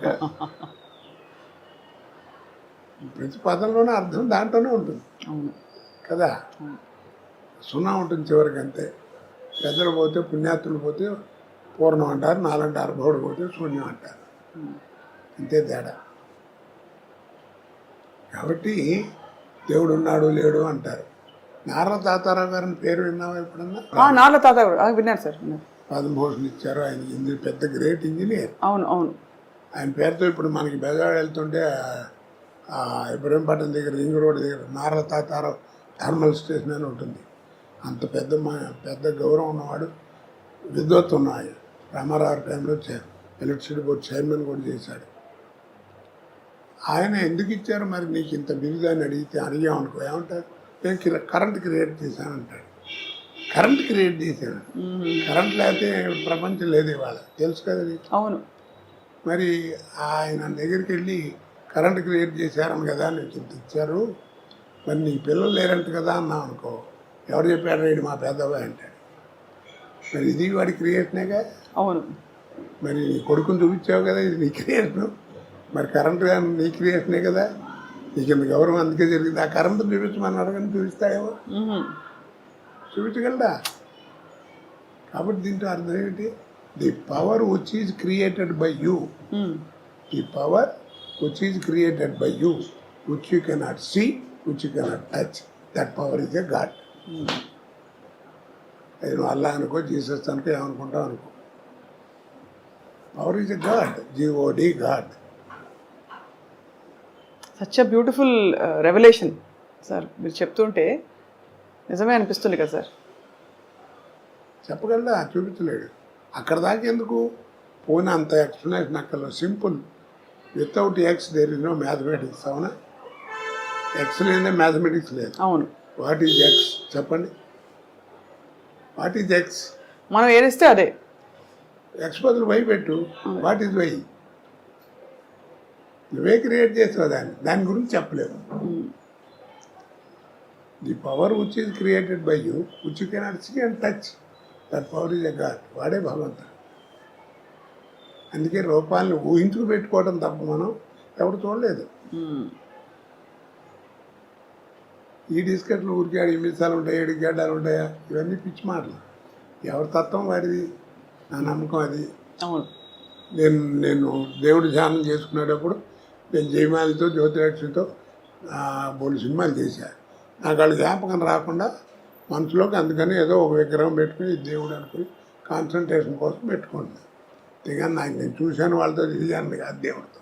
ప్రతి పదంలోనే అర్థం దాంట్లోనే ఉంటుంది కదా. 0 ఉంటుంది చివరికి, అంతే. పెద్దలు పోతే, పుణ్యాత్తులు పోతే పూర్ణం అంటారు, 4 అంటారు, బౌడు పోతే శూన్యం అంటారు, అంతే తేడా. కాబట్టి దేవుడు ఉన్నాడు లేడు అంటారు. నారా తాతారావు గారిని పేరు విన్నావా ఎప్పుడన్నా? నారా తాతారావు విన్నాను సార్. పద్మభూషణ్ ఇచ్చారు ఆయన, పెద్ద గ్రేట్ ఇంజనీర్. అవును అవును. ఆయన పేరుతో ఇప్పుడు మనకి బెజవాడ వెళ్తుంటే ఇబ్రహీంపట్నం దగ్గర, రింగ్ రోడ్ దగ్గర నారా తాతారావు థర్మల్ స్టేషన్ అని ఉంటుంది. అంత పెద్ద గౌరవం ఉన్నవాడు, విద్వత్ ఉన్నాడు. రామారావు టైంలో ఎలక్ట్రిసిటీ బోర్డు చైర్మన్ కూడా చేశాడు. ఆయన ఎందుకు ఇచ్చారు మరి నీకు ఇంత బిరుదు అని అడిగామనుకో ఏమంటారు, నేను కరెంట్ క్రియేట్ చేశానంటాడు. కరెంట్ క్రియేట్ చేశాను, కరెంట్ లేకపోతే ప్రపంచం లేదు ఇవాళ, తెలుసు కదా నీకు. అవును. మరి ఆయన దగ్గరికి వెళ్ళి కరెంట్ క్రియేట్ చేశారని కదా నీకు ఇంత ఇచ్చారు, మరి నీ పిల్లలు లేరంట కదా అన్నావు అనుకో, ఎవరు చెప్పారు రేడు మా పెద్దబాయ్ అంటాడు. మరి ఇది వాడి క్రియేషనేగా. అవును. మరి నీ కొడుకుని చూపించావు కదా, ఇది నీ క్రియేషను. మరి కరెంట్ నీ క్రియేషనే కదా, నీకు ఇంత గౌరవం అందుకే జరిగింది. ఆ కరెంట్ చూపించమని అడగని చూపిస్తాడేమో, చూపించగలడా? కాబట్టి దీంట్లో అర్థం ఏంటి, the power which is created by you, the power which is created by you, which you cannot see, which you cannot touch, that power is a god. అది నువ్వు అల్లా అనుకో, జీసస్ అనుకో, ఏమనుకుంటావు అనుకో, power is a god, G O D god. Such a beautiful revolution sir. మీరు చెప్తుంటే నిజమే అనిపిస్తుంది కదా సార్. చెప్పగలడా? చూపించలేడు. అక్కడ దాకా ఎందుకు పోయిన అంత ఎక్స్ప్లెనేషన్ అక్కడ simple. Without X there is no mathematics. అవునా? ఎక్స్ లేదే మ్యాథమెటిక్స్ లేదు. అవును. వాట్ ఈజ్ ఎక్స్ చెప్పండి, వాట్ ఈజ్ ఎక్స్? మనం ఏరిస్తే అదే. ఎక్స్ బదులు వై పెట్టు, వాట్ ఈజ్ వై? నువ్వే క్రియేట్ చేసావు దాని గురించి చెప్పలేవు. The power which is created by you, which you cannot see and touch, that power is a god. వాడే భగవంతుడు. అందుకే రూపాలను ఊహించుకు పెట్టుకోవడం తప్ప మనం ఎవరు చూడలేదు. ఈ డిస్కట్లు ఊరికే 8 నిమిషాలు ఉంటాయి, 7 గడ్డాలు ఉంటాయా, ఇవన్నీ పిచ్చి మాటలు. ఎవరి తత్వం వాడిది, నా నమ్మకం అది. అవును. నేను దేవుడి ధ్యానం చేసుకునేటప్పుడు నేను జయమాలితో జ్యోతిలక్ష్మితో బోలు సినిమాలు చేశాను. నాకు వాళ్ళ జ్ఞాపకం రాకుండా మనసులోకి అందుకని ఏదో ఒక విగ్రహం పెట్టుకుని దేవుడు అనుకుని కాన్సన్ట్రేషన్ కోసం పెట్టుకుంటున్నాను. అంతేగాని నాకు నేను చూశాను వాళ్ళతో తిరిగాను కాదు దేవుడితో.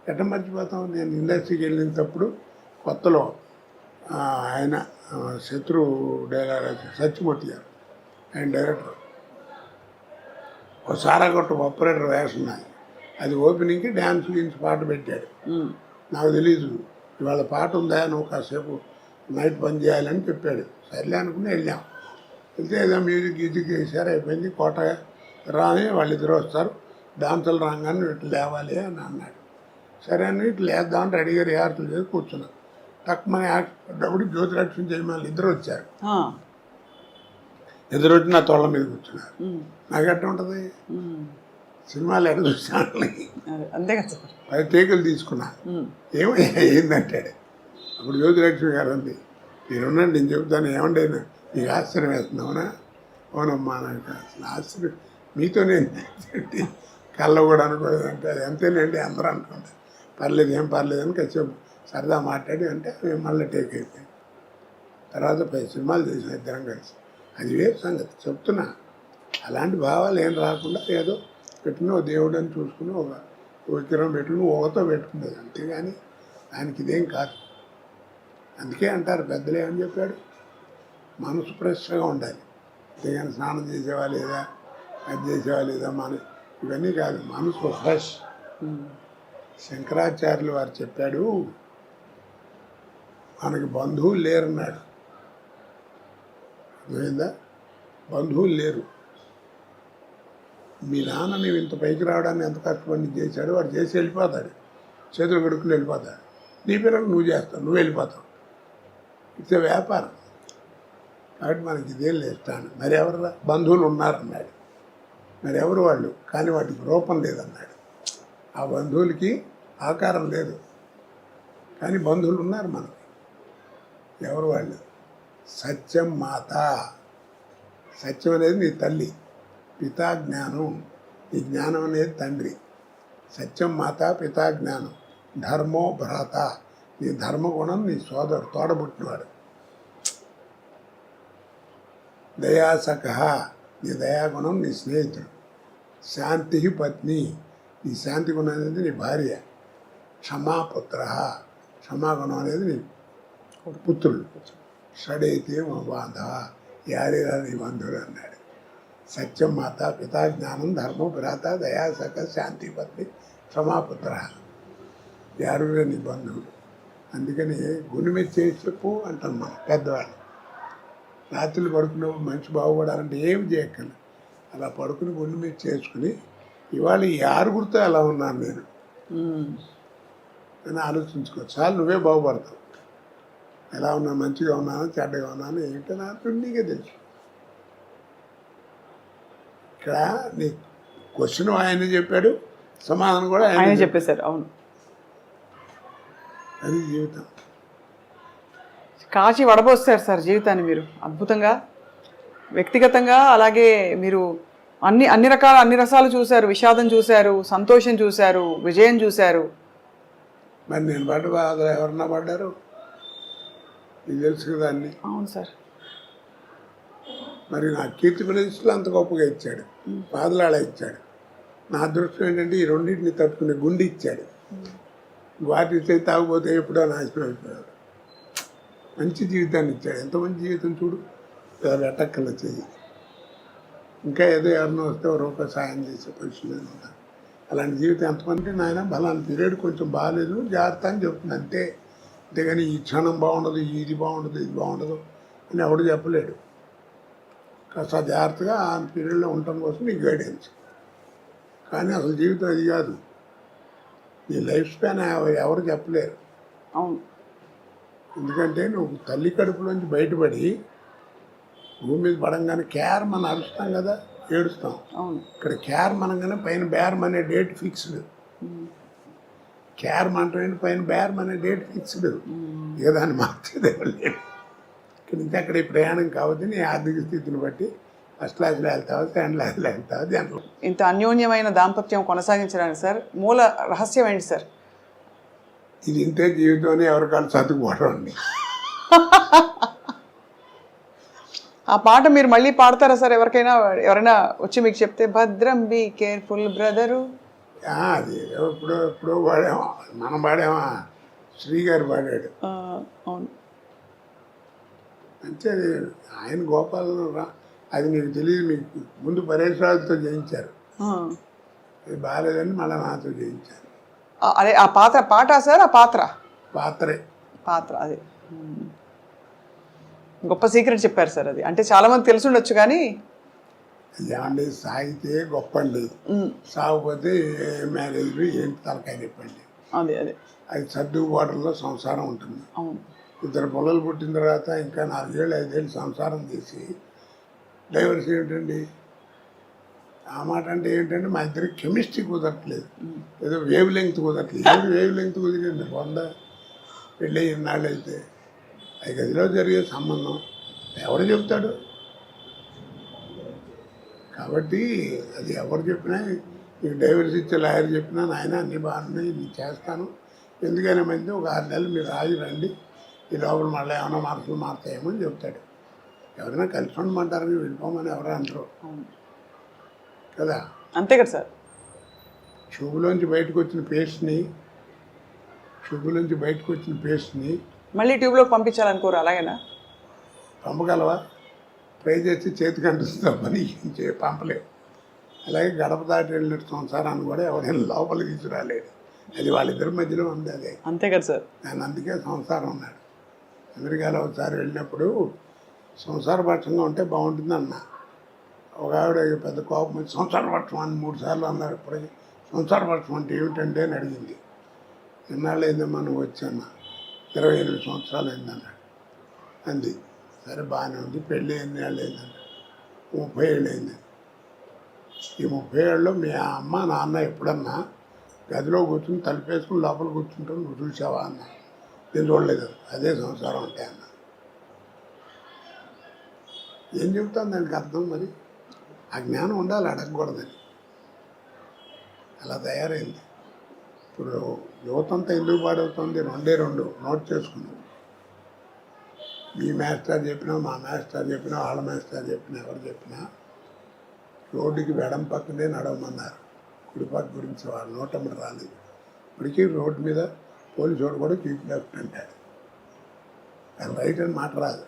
ఎట్ట మర్చిపోతాం? నేను ఇండస్ట్రీకి వెళ్ళినప్పుడు కొత్తలో ఆయన శత్రు డైరెక్టర్ సత్యమూర్తి గారు, ఆయన డైరెక్టర్, ఒక సారాగొట్టు ఆపరేటర్ వేషం నాది. అది ఓపెనింగ్కి డ్యాన్స్ గురించి పాట పెట్టాడు. నాకు తెలీదు ఇవాళ పాట ఉందా, నువ్వు కాసేపు నైట్ పని చేయాలని చెప్పాడు. సర్లే అనుకుని వెళ్ళాం. వెళ్తే ఏదో మ్యూజిక్ వేసారు, అయిపోయింది. కోట రాని వాళ్ళిద్దరు వస్తారు, డాన్సులు రాగానే ఇట్లా లేవాలి అని అన్నాడు. సరే అని ఇట్లా లేద్దామని రెడీగా రిహార్సల్ చేసి కూర్చున్నాను. తక్కువ యాక్టప్పుడు జ్యోతిలక్ష్మి జయమాలి ఇద్దరు వచ్చారు. ఎదురు వచ్చి నా తోళ్ళ మీద కూర్చున్నారు. నాకు ఎట్ట ఉంటుంది, సినిమాలు ఎట్ట చూసాను, అంతే కదా. 10 టేకులు తీసుకున్నా. ఏమయ్యా ఏందంటాడు. అప్పుడు జ్యోతిలక్ష్మి గారు అంది, మీరున్నాను నేను చెబుతాను, ఏమండి నీకు ఆశ్చర్యం వేస్తున్నావునా? అవునమ్మా, నాకు అసలు ఆశ్చర్యం మీతో నేను కళ్ళ కూడా అనుకోలేదంటే, అది అంతేనండి అందరూ అనుకుంటారు. పర్లేదు, ఏం పర్లేదు అని కాసేపు సరదా మాట్లాడి అంటే మేము మళ్ళీ టేక్ అయిపోయింది. తర్వాత 10 సినిమాలు చేసాం ఇద్దరం కలిసి. అది వేరు సంగతి చెప్తున్నా. అలాంటి భావాలు ఏం రాకుండా ఏదో పెట్టుకుని ఓ దేవుడు అని చూసుకుని ఒక విగ్రహం పెట్టుకుని ఊహతో పెట్టుకునేది, అంతేగాని దానికి ఇదేం కాదు. అందుకే అంటారు పెద్దలు ఏమని చెప్పాడు, మనసు ఫ్రెష్గా ఉండాలి, అంతేగాని స్నానం చేసేవా లేదా, అది చేసేవా లేదా, ఇవన్నీ కాదు, మనసు ఫ్రెష్. శంకరాచార్యులు వారు చెప్పాడు, మనకి బంధువులు లేరన్నాడు. అర్థమైందా? బంధువులు లేరు. మీ నాన్న నీవు ఇంత పైకి రావడానికి ఎంత కష్టపడి చేశాడు, వాడు చేసి వెళ్ళిపోతాడు, చేతులు గడుకులు వెళ్ళిపోతాడు. నీ పిల్లలు నువ్వు చేస్తావు, నువ్వు వెళ్ళిపోతావు. ఇట్స్ వ్యాపారం. కాబట్టి మనకి ఇదేం లేస్తాను. మరి ఎవరు బంధువులు ఉన్నారన్నాడు. మరి ఎవరు వాళ్ళు? కానీ వాటికి రూపం లేదన్నాడు. ఆ బంధువులకి ఆకారం లేదు, కానీ బంధువులు ఉన్నారు మనకి. ఎవరు వాళ్ళు? సత్యం మాత. సత్యం అనేది నీ తల్లి, పితా జ్ఞానం, నీ జ్ఞానం అనేది తండ్రి. సత్యం మాత, పితా జ్ఞానం. ధర్మో భ్రాత, నీ ధర్మగుణం నీ సోదరు, తోడబుట్టినవాడు. దయాసఖ, నీ దయాగుణం నీ స్నేహితుడు. శాంతి పత్ని, నీ శాంతి గుణం అనేది నీ భార్య. క్షమాపుత్ర, క్షమాగుణం అనేది నీ పుత్రుడు. షడైతే మా బాంధవ, యారేరా నీ బంధువుడు అన్నాడు. సత్యం మాత, పితా జ్ఞానం, ధర్మం భ్రాత, దయాసఖ, శాంతి పత్ని, సమాపుత్ర యారుగా నీ బంధువులు. అందుకని గుండె మీద చేసి చెప్పు అంటాం మనం పెద్దవాళ్ళు. రాత్రులు పడుకున్నప్పుడు మనిషి బాగుపడాలంటే ఏం చేయక్కర్లేదు, అలా పడుకుని గుండె మీద చేసుకుని ఇవాళ ఈ ఆరుగురితో ఎలా ఉన్నాను నేను అని ఆలోచించుకో, చాలు నువ్వే బాగుపడతావు. ఎలా ఉన్నా, మంచిగా ఉన్నాను, చెడ్డగా ఉన్నాను ఏంటో నాకు నీకే తెలుసు. ఇక్కడ నీ క్వశ్చన్ ఆయన చెప్పాడు, సమాధానం కూడా ఆయన చెప్పేశారు. అవును, అది జీవితం. కాచి వడబోస్తారు సార్ జీవితాన్ని మీరు అద్భుతంగా. వ్యక్తిగతంగా అలాగే మీరు అన్ని రసాలు చూశారు. విషాదం చూశారు, సంతోషం చూశారు, విజయం చూశారు. మరి నేను పడ్డ బాధలు ఎవరన్నా పడ్డారు? నీకు తెలుసు కదా అన్ని. అవును సార్. మరి నా కీర్తి ప్రదేశాలు అంత గొప్పగా ఇచ్చాడు, బాధలు అలా ఇచ్చాడు. నా అదృష్టం ఏంటంటే ఈ రెండింటిని తట్టుకునే గుండె ఇచ్చాడు. వాటి ఇస్తే తాగిపోతే ఎప్పుడో నాశనం అయిపోయాడు. మంచి జీవితాన్ని ఇచ్చాడు. ఎంత మంచి జీవితం చూడు, ఎట్టక్కల చెయ్యి. ఇంకా ఏదో ఎవరినో వస్తే ఒక రూపాయి సాయం చేసే పరిస్థితి ఉంటాను. అలాంటి జీవితం ఎంతమంది నాయన బలాన్ని పీరియడ్ కొంచెం బాగాలేదు జాగ్రత్త అని చెప్తుంది అంతే. అంతేగాని ఈ క్షణం బాగుండదు, ఇది బాగుండదు, ఇది బాగుండదు అని ఎవడు చెప్పలేడు. కాస్త జాగ్రత్తగా ఆ పీరియడ్లో ఉండటం కోసం నీకు గైడెన్స్. కానీ అసలు జీవితం అది కాదు. నీ లైఫ్ స్పాన్ ఎవరు చెప్పలేరు. అవును. ఎందుకంటే నువ్వు తల్లి కడుపులోంచి బయటపడి భూమి మీద పడంగానే కేర్ మనం అరుస్తాం కదా, ఏడుస్తాం. అవును. ఇక్కడ కేర్ మనగానే పైన బేరం అనే డేట్ ఫిక్స్డ్. కేర్ మనటం పైన బేరం అనే డేట్ ఫిక్స్డ్. ఇక దాన్ని మార్చేది లేదు. ఇక్కడ నుంచి అక్కడ ఈ ప్రయాణం కావద్దు. నీ ఆర్థిక స్థితిని బట్టి ఫస్ట్ క్లాస్లో వెళ్తావు, సెకండ్ క్లాస్లో వెళ్తావు. దాంట్లో ఇంత అన్యోన్యమైన దాంపత్యం కొనసాగించడానికి సార్ మూల రహస్యం ఏంటి సార్? ఇది ఇంతే జీవితం అని ఎవరికాళ్ళు చదువుకోవడం అండి. ఆ పాట మీరు మళ్ళీ పాడతారా సార్? ఎవరైనా వచ్చి మీకు చెప్తే భద్రం బీ కేర్ఫుల్ బ్రదరు. అది ఎప్పుడో పాడామా, మనం పాడామా, శ్రీగారు పాడాడు. అవును. అంటే ఆయన గోపాల అది నీకు తెలియదు. మీకు ముందు పరేష్ రాజుతో చేయించారు, అది బాగాలేదని మళ్ళీ నాతో చేయించారు. అదే ఆ పాట సార్. ఆ పాత్ర అదే గొప్ప సీక్రెట్ చెప్పారు సార్. అది అంటే చాలా మంది తెలిసి ఉండొచ్చు కానీ ఏమండి, సాగితే గొప్ప అండి, సాగిపోతే మ్యారేజ్లు ఏంటి తలకాయ చెప్పండి. అదే అది సర్దుబాటులో సంసారం ఉంటుంది. అవును. ఇద్దరు పిల్లలు పుట్టిన తర్వాత ఇంకా 4 ఏళ్ళు 5 ఏళ్ళు సంసారం చేసి డైవర్స్ ఏమిటండి? ఆ మాట అంటే ఏంటంటే మా ఇద్దరికి కెమిస్ట్రీ కుదరట్లేదు, ఏదో వేవ్ లెంగ్త్ కుదరట్లేదు. ఏది వేవ్ లెంగ్త్ కుదిరింది? పెళ్ళి ఇన్నాళ్ళు అయితే 5 గదిలో జరిగే సంబంధం ఎవరు చెప్తాడు? కాబట్టి అది ఎవరు చెప్పినా, నీకు డైవర్స్ ఇచ్చే లాయర్ చెప్పినా నాయన అన్నీ బాగున్నాయి, నేను చేస్తాను, ఎందుకైనా మంది ఒక 6 నెలలు మీరు ఆగి రండి, ఈ లోపల మళ్ళీ ఏమైనా మార్పులు మారుతాయేమో అని చెప్తాడు. ఎవరైనా కలిసి ఉండమంటారని వెళ్ళిపోమని ఎవరు అంటారు కదా. అంతే కదా సార్. ట్యూబ్లోంచి బయటకు వచ్చిన పేస్ట్ని మళ్ళీ ట్యూబ్లోకి పంపించాలనుకోరు, అలాగేనా? పంపగలవా? ట్రై చేసి చేతికి అంటుస్తాం, పని పంపలేవు. అలాగే గడప దాటి వెళ్ళిన సంసారాన్ని కూడా ఎవరైనా లోపలికి తీసుకురాలేడు. అది వాళ్ళిద్దరి మధ్యలో ఉంది. అదే అంతే కదా సార్. నేను అందుకే సంసారం ఉన్నాడు. అమెరికాలో ఒకసారి వెళ్ళినప్పుడు సంసారపక్షంగా ఉంటే బాగుంటుంది అన్న. ఒక ఆవిడ పెద్ద కోపం వచ్చి సంసారపక్షం అని 3 సార్లు అన్నారు. ఇప్పటికీ సంసారపక్షం అంటే ఏమిటంటే అని అడిగింది. ఎన్నాళ్ళు అయిందమ్మా నువ్వు వచ్చాను? 28 సంవత్సరాలు అయిందన్నాడు. అంది. సరే బాగానే ఉంది. పెళ్ళి ఎన్ని ఏళ్ళు అయిందన్నాడు? 30 ఏళ్ళు అయింది. ఈ 30 ఏళ్ళలో మీ అమ్మ నాన్న ఎప్పుడన్నా గదిలో కూర్చుని తలుపేసుకుని లోపల కూర్చుంటావు నువ్వు చూసావా అన్న. నేను చూడలేదు. అదే సంసారం అంటే అన్న. ఏం చెబుతాను దానికి అర్థం? మరి ఆ జ్ఞానం ఉండాలి, అడగకూడదని. అలా తయారైంది. ఇప్పుడు యువతంతా ఎందుకు పాడవుతుంది? 2 నోట్ చేసుకున్నాం. మీ మాస్టర్ చెప్పినా, మా మాస్టర్ చెప్పినా, వాళ్ళ మాస్టర్ చెప్పినా, ఎవరు చెప్పినా రోడ్డుకి వెడం పక్కనే నడవమన్నారు. కుడిపక్క గురించి వాళ్ళ నోటమ్మడి రాలేదు. ఇప్పటికీ రోడ్డు మీద పోలీసు వాడు కూడా కీప్ లెఫ్ట్ అంటాడు. అది రైట్ అని మాట రాదు.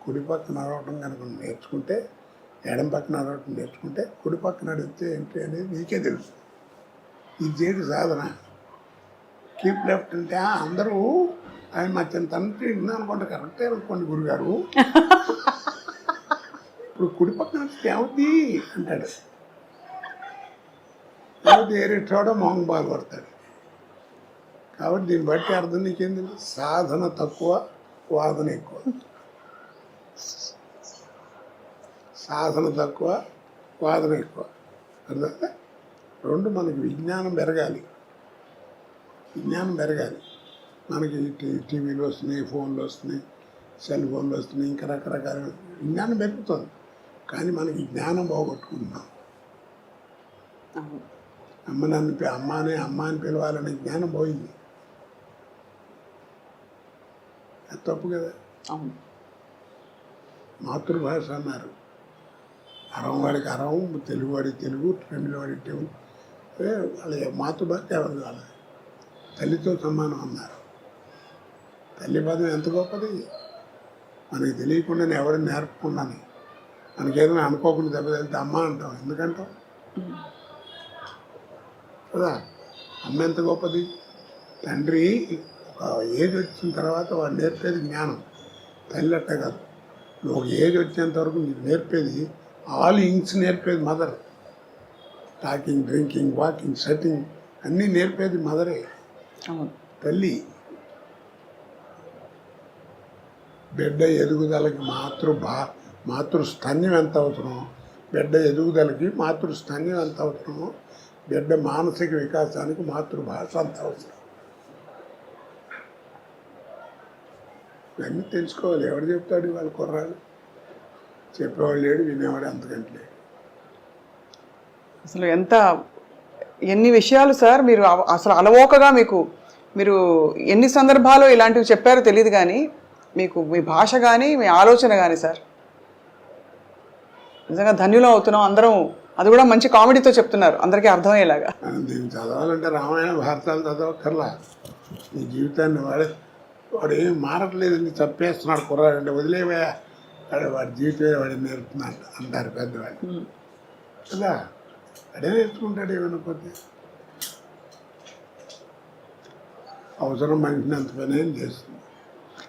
కుడిపక్క నడవటం కనుక నేర్చుకుంటే, ఎడం పక్క నడవటం నేర్చుకుంటే కుడిపక్క నడిస్తే ఏంటి అనేది నీకే తెలుసు. ఇది చేయడు సాధన. కీప్ లెఫ్ట్ అంటే అందరూ ఆయన మా చిన్న తండ్రి అనుకుంటే కరెక్టే అనుకోండి గురుగారు, ఇప్పుడు కుడి పక్కన ఏమవుతుంది అంటాడు, లేకపోతే ఏరే చోట మొహం బాగా పడతాడు. కాబట్టి దీన్ని బట్టి అర్థం నీకేంది, సాధన తక్కువ వాదన ఎక్కువ. సాధన తక్కువ వాదన ఎక్కువ. అర్థం రెండు మనకి విజ్ఞానం పెరగాలి, విజ్ఞానం పెరగాలి. మనకి టీవీలు వస్తున్నాయి, ఫోన్లు వస్తున్నాయి, సెల్ ఫోన్లు వస్తున్నాయి, ఇంకా రకరకాల విజ్ఞానం పెరుగుతుంది. కానీ మనకి జ్ఞానం పోగొట్టుకుంటున్నాం. అమ్మ అని పిలవాలనే జ్ఞానం పోయింది. అది తప్పు కదా. అవును. మాతృభాష అన్నారు, అరం వాడికి అరం, తెలుగు వాడికి తెలుగు, తమిళ వాడికి తెలుగు. వాళ్ళ మాతృభాష ఎవరు కాదు, తల్లితో సమానం అన్నారు. తల్లి పదం ఎంత గొప్పది, మనకి తెలియకుండానే ఎవరిని నేర్పకుండానే. మనకేదైనా అనుకోకుండా దెబ్బతింటే అమ్మ అంటాం. ఎందుకంటాం కదా. అమ్మ ఎంత గొప్పది. తండ్రి ఒక ఏజ్ వచ్చిన తర్వాత వాడు నేర్పేది జ్ఞానం. తల్లి అట్ట కాదు, నువ్వు ఒక ఏజ్ వచ్చేంత వరకు నీకు నేర్పేది ఆల్ ఇంగ్స్ నేర్పేది mother. Talking, drinking, walking, setting అన్నీ నేర్పేది మదరే, తల్లి. బిడ్డ ఎదుగుదలకి మాతృస్థన్యం ఎంత అవసరమో, బిడ్డ ఎదుగుదలకి మాతృస్థన్యం ఎంత అవసరమో, బిడ్డ మానసిక వికాసానికి మాతృభాష అంత అవసరం. ఇవన్నీ తెలుసుకోవాలి. ఎవరు చెప్తాడు వాళ్ళ కుర్రాడు? చెప్పేవాళ్ళు లేడు, వినేవాడు అంతకంటే లేడు. అసలు ఎన్ని విషయాలు సార్ మీరు అసలు అలవోకగా మీరు ఎన్ని సందర్భాలు ఇలాంటివి చెప్పారో తెలియదు, కానీ మీకు మీ భాష కానీ మీ ఆలోచన కానీ సార్ నిజంగా ధన్యులం అవుతున్నాం అందరం. అది కూడా మంచి కామెడీతో చెప్తున్నారు, అందరికీ అర్థమయ్యేలాగా. దీన్ని చదవాలంటే రామాయణ భారతాలు చదవక్కర్లా. ఈ జీవితాన్ని వాడు ఏం మారట్లేదని చంపేస్తున్నాడు కుర్రాడు అంటే వదిలేవయా, వాడి జీవితమే వాడిని నేర్పుతున్నాడు అంటారు పెద్దవాళ్ళు కదా. అడే నేర్చుకుంటాడు ఏమనుకోతే. అవసరం మనిషిని అంత పని ఏం చేస్తుంది.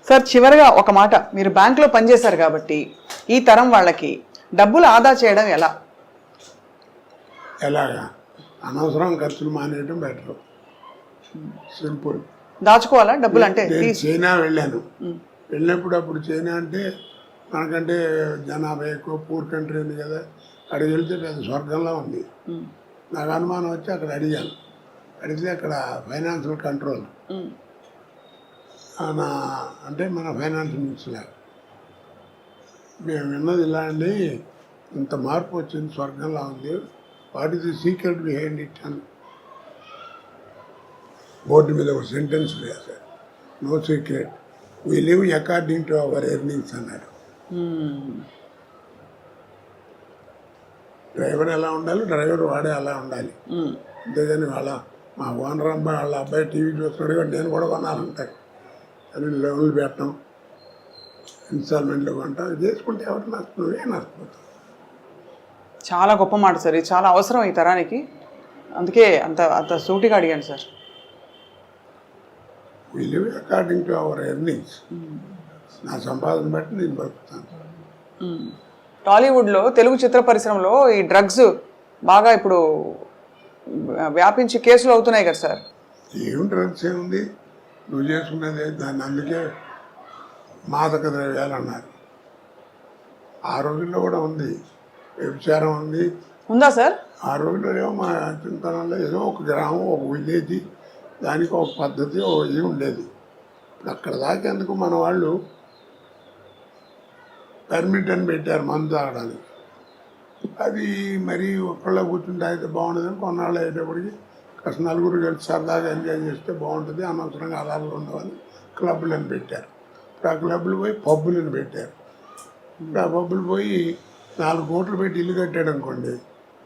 సార్ చివరిగా ఒక మాట, మీరు బ్యాంకులో పనిచేశారు కాబట్టి ఈ తరం వాళ్ళకి డబ్బులు ఆదా చేయడం ఎలాగా? అనవసరం ఖర్చులు మానేయడం బెటర్, సింపుల్. దాచుకోవాలా డబ్బులు? అంటే చైనా వెళ్ళాను, వెళ్ళినప్పుడు చైనా అంటే మనకంటే జనాభా ఎక్కువ, పూర్ కంట్రీ ఉంది కదా. అక్కడికి వెళ్తే పెద్ద స్వర్గంలో ఉంది. నాకు అనుమానం వచ్చి అక్కడ అడిగితే అక్కడ ఫైనాన్షియల్ కంట్రోల్ అంటే మన ఫైనాన్స్ మినిస్టర్ మేము విన్నది ఇలా అండి, ఇంత మార్పు వచ్చింది, స్వర్గంలా ఉంది, what is the secret behind it అని బోర్డు మీద ఒక సెంటెన్స్ వేశారు. No secret, we live according to our earnings అన్నాడు. డ్రైవర్ ఎలా ఉండాలి, డ్రైవర్ వాడే అలా ఉండాలి. అంతేగాని మా ఓనర్ అబ్బాయి వాళ్ళ అబ్బాయి టీవీ చూస్తున్నాడు కాబట్టి నేను కూడా కొనాలంటాయి. అని లోన్లు పెట్టడం, ఇన్స్టాల్మెంట్లు కొంటాం, చేసుకుంటే ఎవరు నువ్వే నష్టపోతావు. చాలా గొప్ప మాట సార్, ఇది చాలా అవసరం ఈ తరానికి. అందుకే అంత సూటిగా అడిగాను sir. We live according to our earnings. నా సంపాదన బట్టి నేను బతుకుతాను. టాలీవుడ్లో తెలుగు చిత్ర పరిశ్రమలో ఈ డ్రగ్స్ బాగా ఇప్పుడు వ్యాపించి కేసులు అవుతున్నాయి కదా సార్. ఏం డ్రగ్స్ ఏముంది, నువ్వు చేసుకునేది దాన్ని. అందుకే మాదక ద్రవ్యాలు అన్నారు. ఆ రోజుల్లో కూడా ఉంది, వ్యభిచారం ఉంది. ఉందా సార్? ఆ రోజుల్లో ఏమో మా చింతనంలో ఏదో ఒక గ్రామం, ఒక విలేజ్, దానికి ఒక పద్ధతి, ఒక ఇది ఉండేది. ఇప్పుడు అక్కడ దాకేందుకు మన వాళ్ళు పర్మిట్ అని పెట్టారు మందు తాగడానికి. అది మరీ ఒక్కళ్ళ కూర్చుంటే అయితే బాగుండదని కొన్నాళ్ళు అయ్యేటప్పటికి కాస్త నలుగురు కలిసి సరదాగా ఎంజాయ్ చేస్తే బాగుంటుంది, అనవసరంగా అలాగే ఉండవని క్లబ్లను పెట్టారు. ఇప్పుడు ఆ క్లబ్లు పోయి పబ్బులను పెట్టారు. ఇప్పుడు ఆ పబ్బులు పోయి 4 కోట్లు పెట్టి ఇల్లు కట్టాడు అనుకోండి,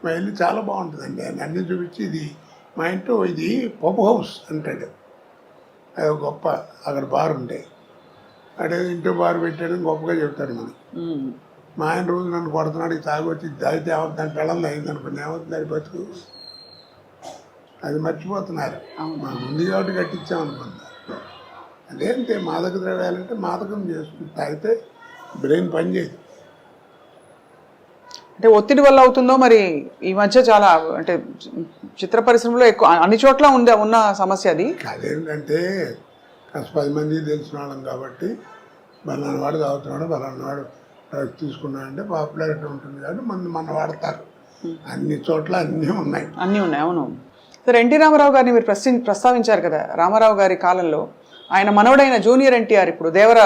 మా ఇల్లు చాలా బాగుంటుందండి ఆయన అన్నీ చూపించి, ఇది మా ఇంట్లో ఇది పబ్ హౌస్ అంటాడు. అది గొప్ప, అక్కడ బార్ ఉంటాయి, అదే ఇంట్లో బార్ పెట్టాడని గొప్పగా చెప్తాడు మనకి. మా ఆయన రోజు నన్ను కొడుతున్నాడు, తాగి వచ్చి దాగితే దాని పిల్లలు అయింది అనుకోండి, ఏమవుతుంది అది బతుకు. అది మర్చిపోతున్నారు. మా ముందు కాబట్టి కట్టించామనుకున్నారు. అదేంటి మాదక ద్రవ్యాలంటే మాదకం చేసుకుని తాగితే బ్రెయిన్ పనిచేయదు. అంటే ఒత్తిడి వల్ల అవుతుందో మరి ఈ మధ్య చాలా అంటే చిత్ర పరిశ్రమలో ఎక్కువ అన్ని చోట్ల ఉన్న సమస్య అది. అదేంటంటే కాస్త 10 మందికి తెలిసిన వాళ్ళం కాబట్టి బలానా వాడు తాగుతున్నాడు, బలానా వాడు డ్రగ్స్ తీసుకున్నాడు అంటే పాపులారిటీ ఉంటుంది కాబట్టి మన వాడతారు. అన్ని చోట్ల అన్నీ ఉన్నాయి. అవును. సరే, ఎన్టీ రామారావు గారిని మీరు ప్రస్తావించారు కదా. రామారావు గారి కాలంలో ఆయన మనవడైన జూనియర్ ఎన్టీఆర్ ఇప్పుడు దేవర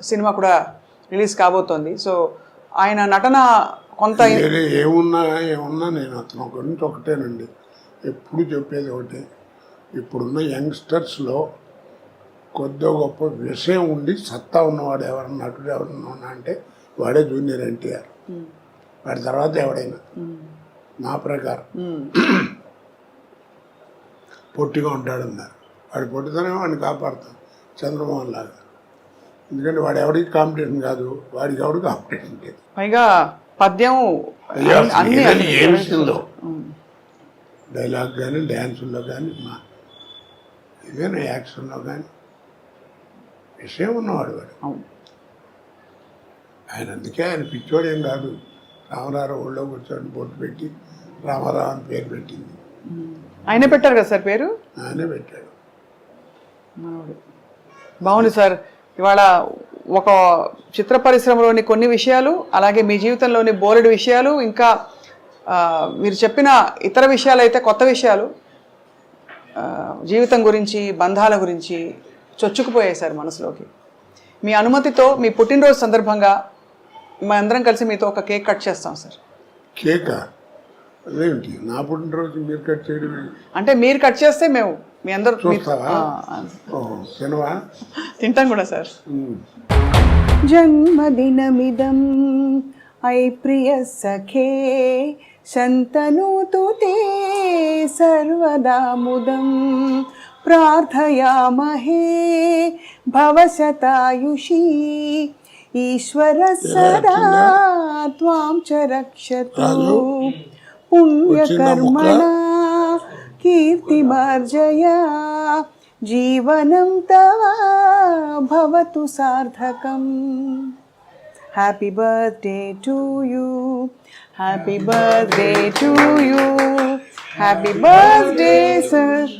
సినిమా కూడా రిలీజ్ కాబోతోంది. సో ఆయన నటన కొంత ఏమున్నా నేను అతను గురించి ఒకటేనండి ఎప్పుడు చెప్పేది ఒకటే. ఇప్పుడున్న యంగ్స్టర్స్లో కొద్దిగా గొప్ప విషయం ఉండి సత్తా ఉన్నవాడు ఎవరన్నా నటుడు ఎవరన్నా ఉన్నా అంటే వాడే జూనియర్ ఎన్టీఆర్. వాడి తర్వాత ఎవడైనా నా ప్రకారం పొట్టిగా ఉంటాడన్నారు. వాడి పొట్టితోనే వాడిని కాపాడుతాం చంద్రమోహన్ లాగా. ఎందుకంటే వాడు ఎవరికి కాంపిటీషన్ కాదు, వాడికి ఎవడు కాంపిటీషన్ లేదు. పైగా పద్యం ఏ విషయంలో డైలాగ్ కానీ డ్యాన్సుల్లో కానీ ఏదైనా యాక్షన్లో కానీ విషయం ఉన్నవాడు వాడు. ఆయన అందుకే ఆయన పిచ్చోడు ఏం కాదు. రామారావు ఊళ్ళో కూర్చొని బొట్టు పెట్టి రామారావు అని పేరు పెట్టింది. ఆయనే పెట్టారు కదా సార్ పేరు? ఆయనే పెట్టాడు. బాగుంది సార్. ఇవాళ ఒక చిత్ర పరిశ్రమలోని కొన్ని విషయాలు, అలాగే మీ జీవితంలోని బోలెడు విషయాలు, ఇంకా మీరు చెప్పిన ఇతర విషయాలు అయితే కొత్త విషయాలు, జీవితం గురించి, బంధాల గురించి చొచ్చుకుపోయాయి సార్ మనసులోకి. మీ అనుమతితో మీ పుట్టినరోజు సందర్భంగా మా అందరం కలిసి మీతో ఒక కేక్ కట్ చేస్తాం సార్. కేకా? అదేంటి నా పుట్టినరోజు మీరు కట్ చేయడం? అంటే మీరు కట్ చేస్తే మేము మీ అందరూ తినవా? తింటాం కూడా సార్. జన్మదినమిదం ఐ ప్రియ సఖే శంతనూతు తే సర్వదా ముదం ప్రార్థయామహే భవశతాయుషీ ఈశ్వర సదా త్వాం చ రక్షతు పుణ్యకర్మణా కీర్తిమార్జయ జీవనం తవ భవతు సార్థకం. Happy birthday to you, happy birthday to you, happy birthday sir.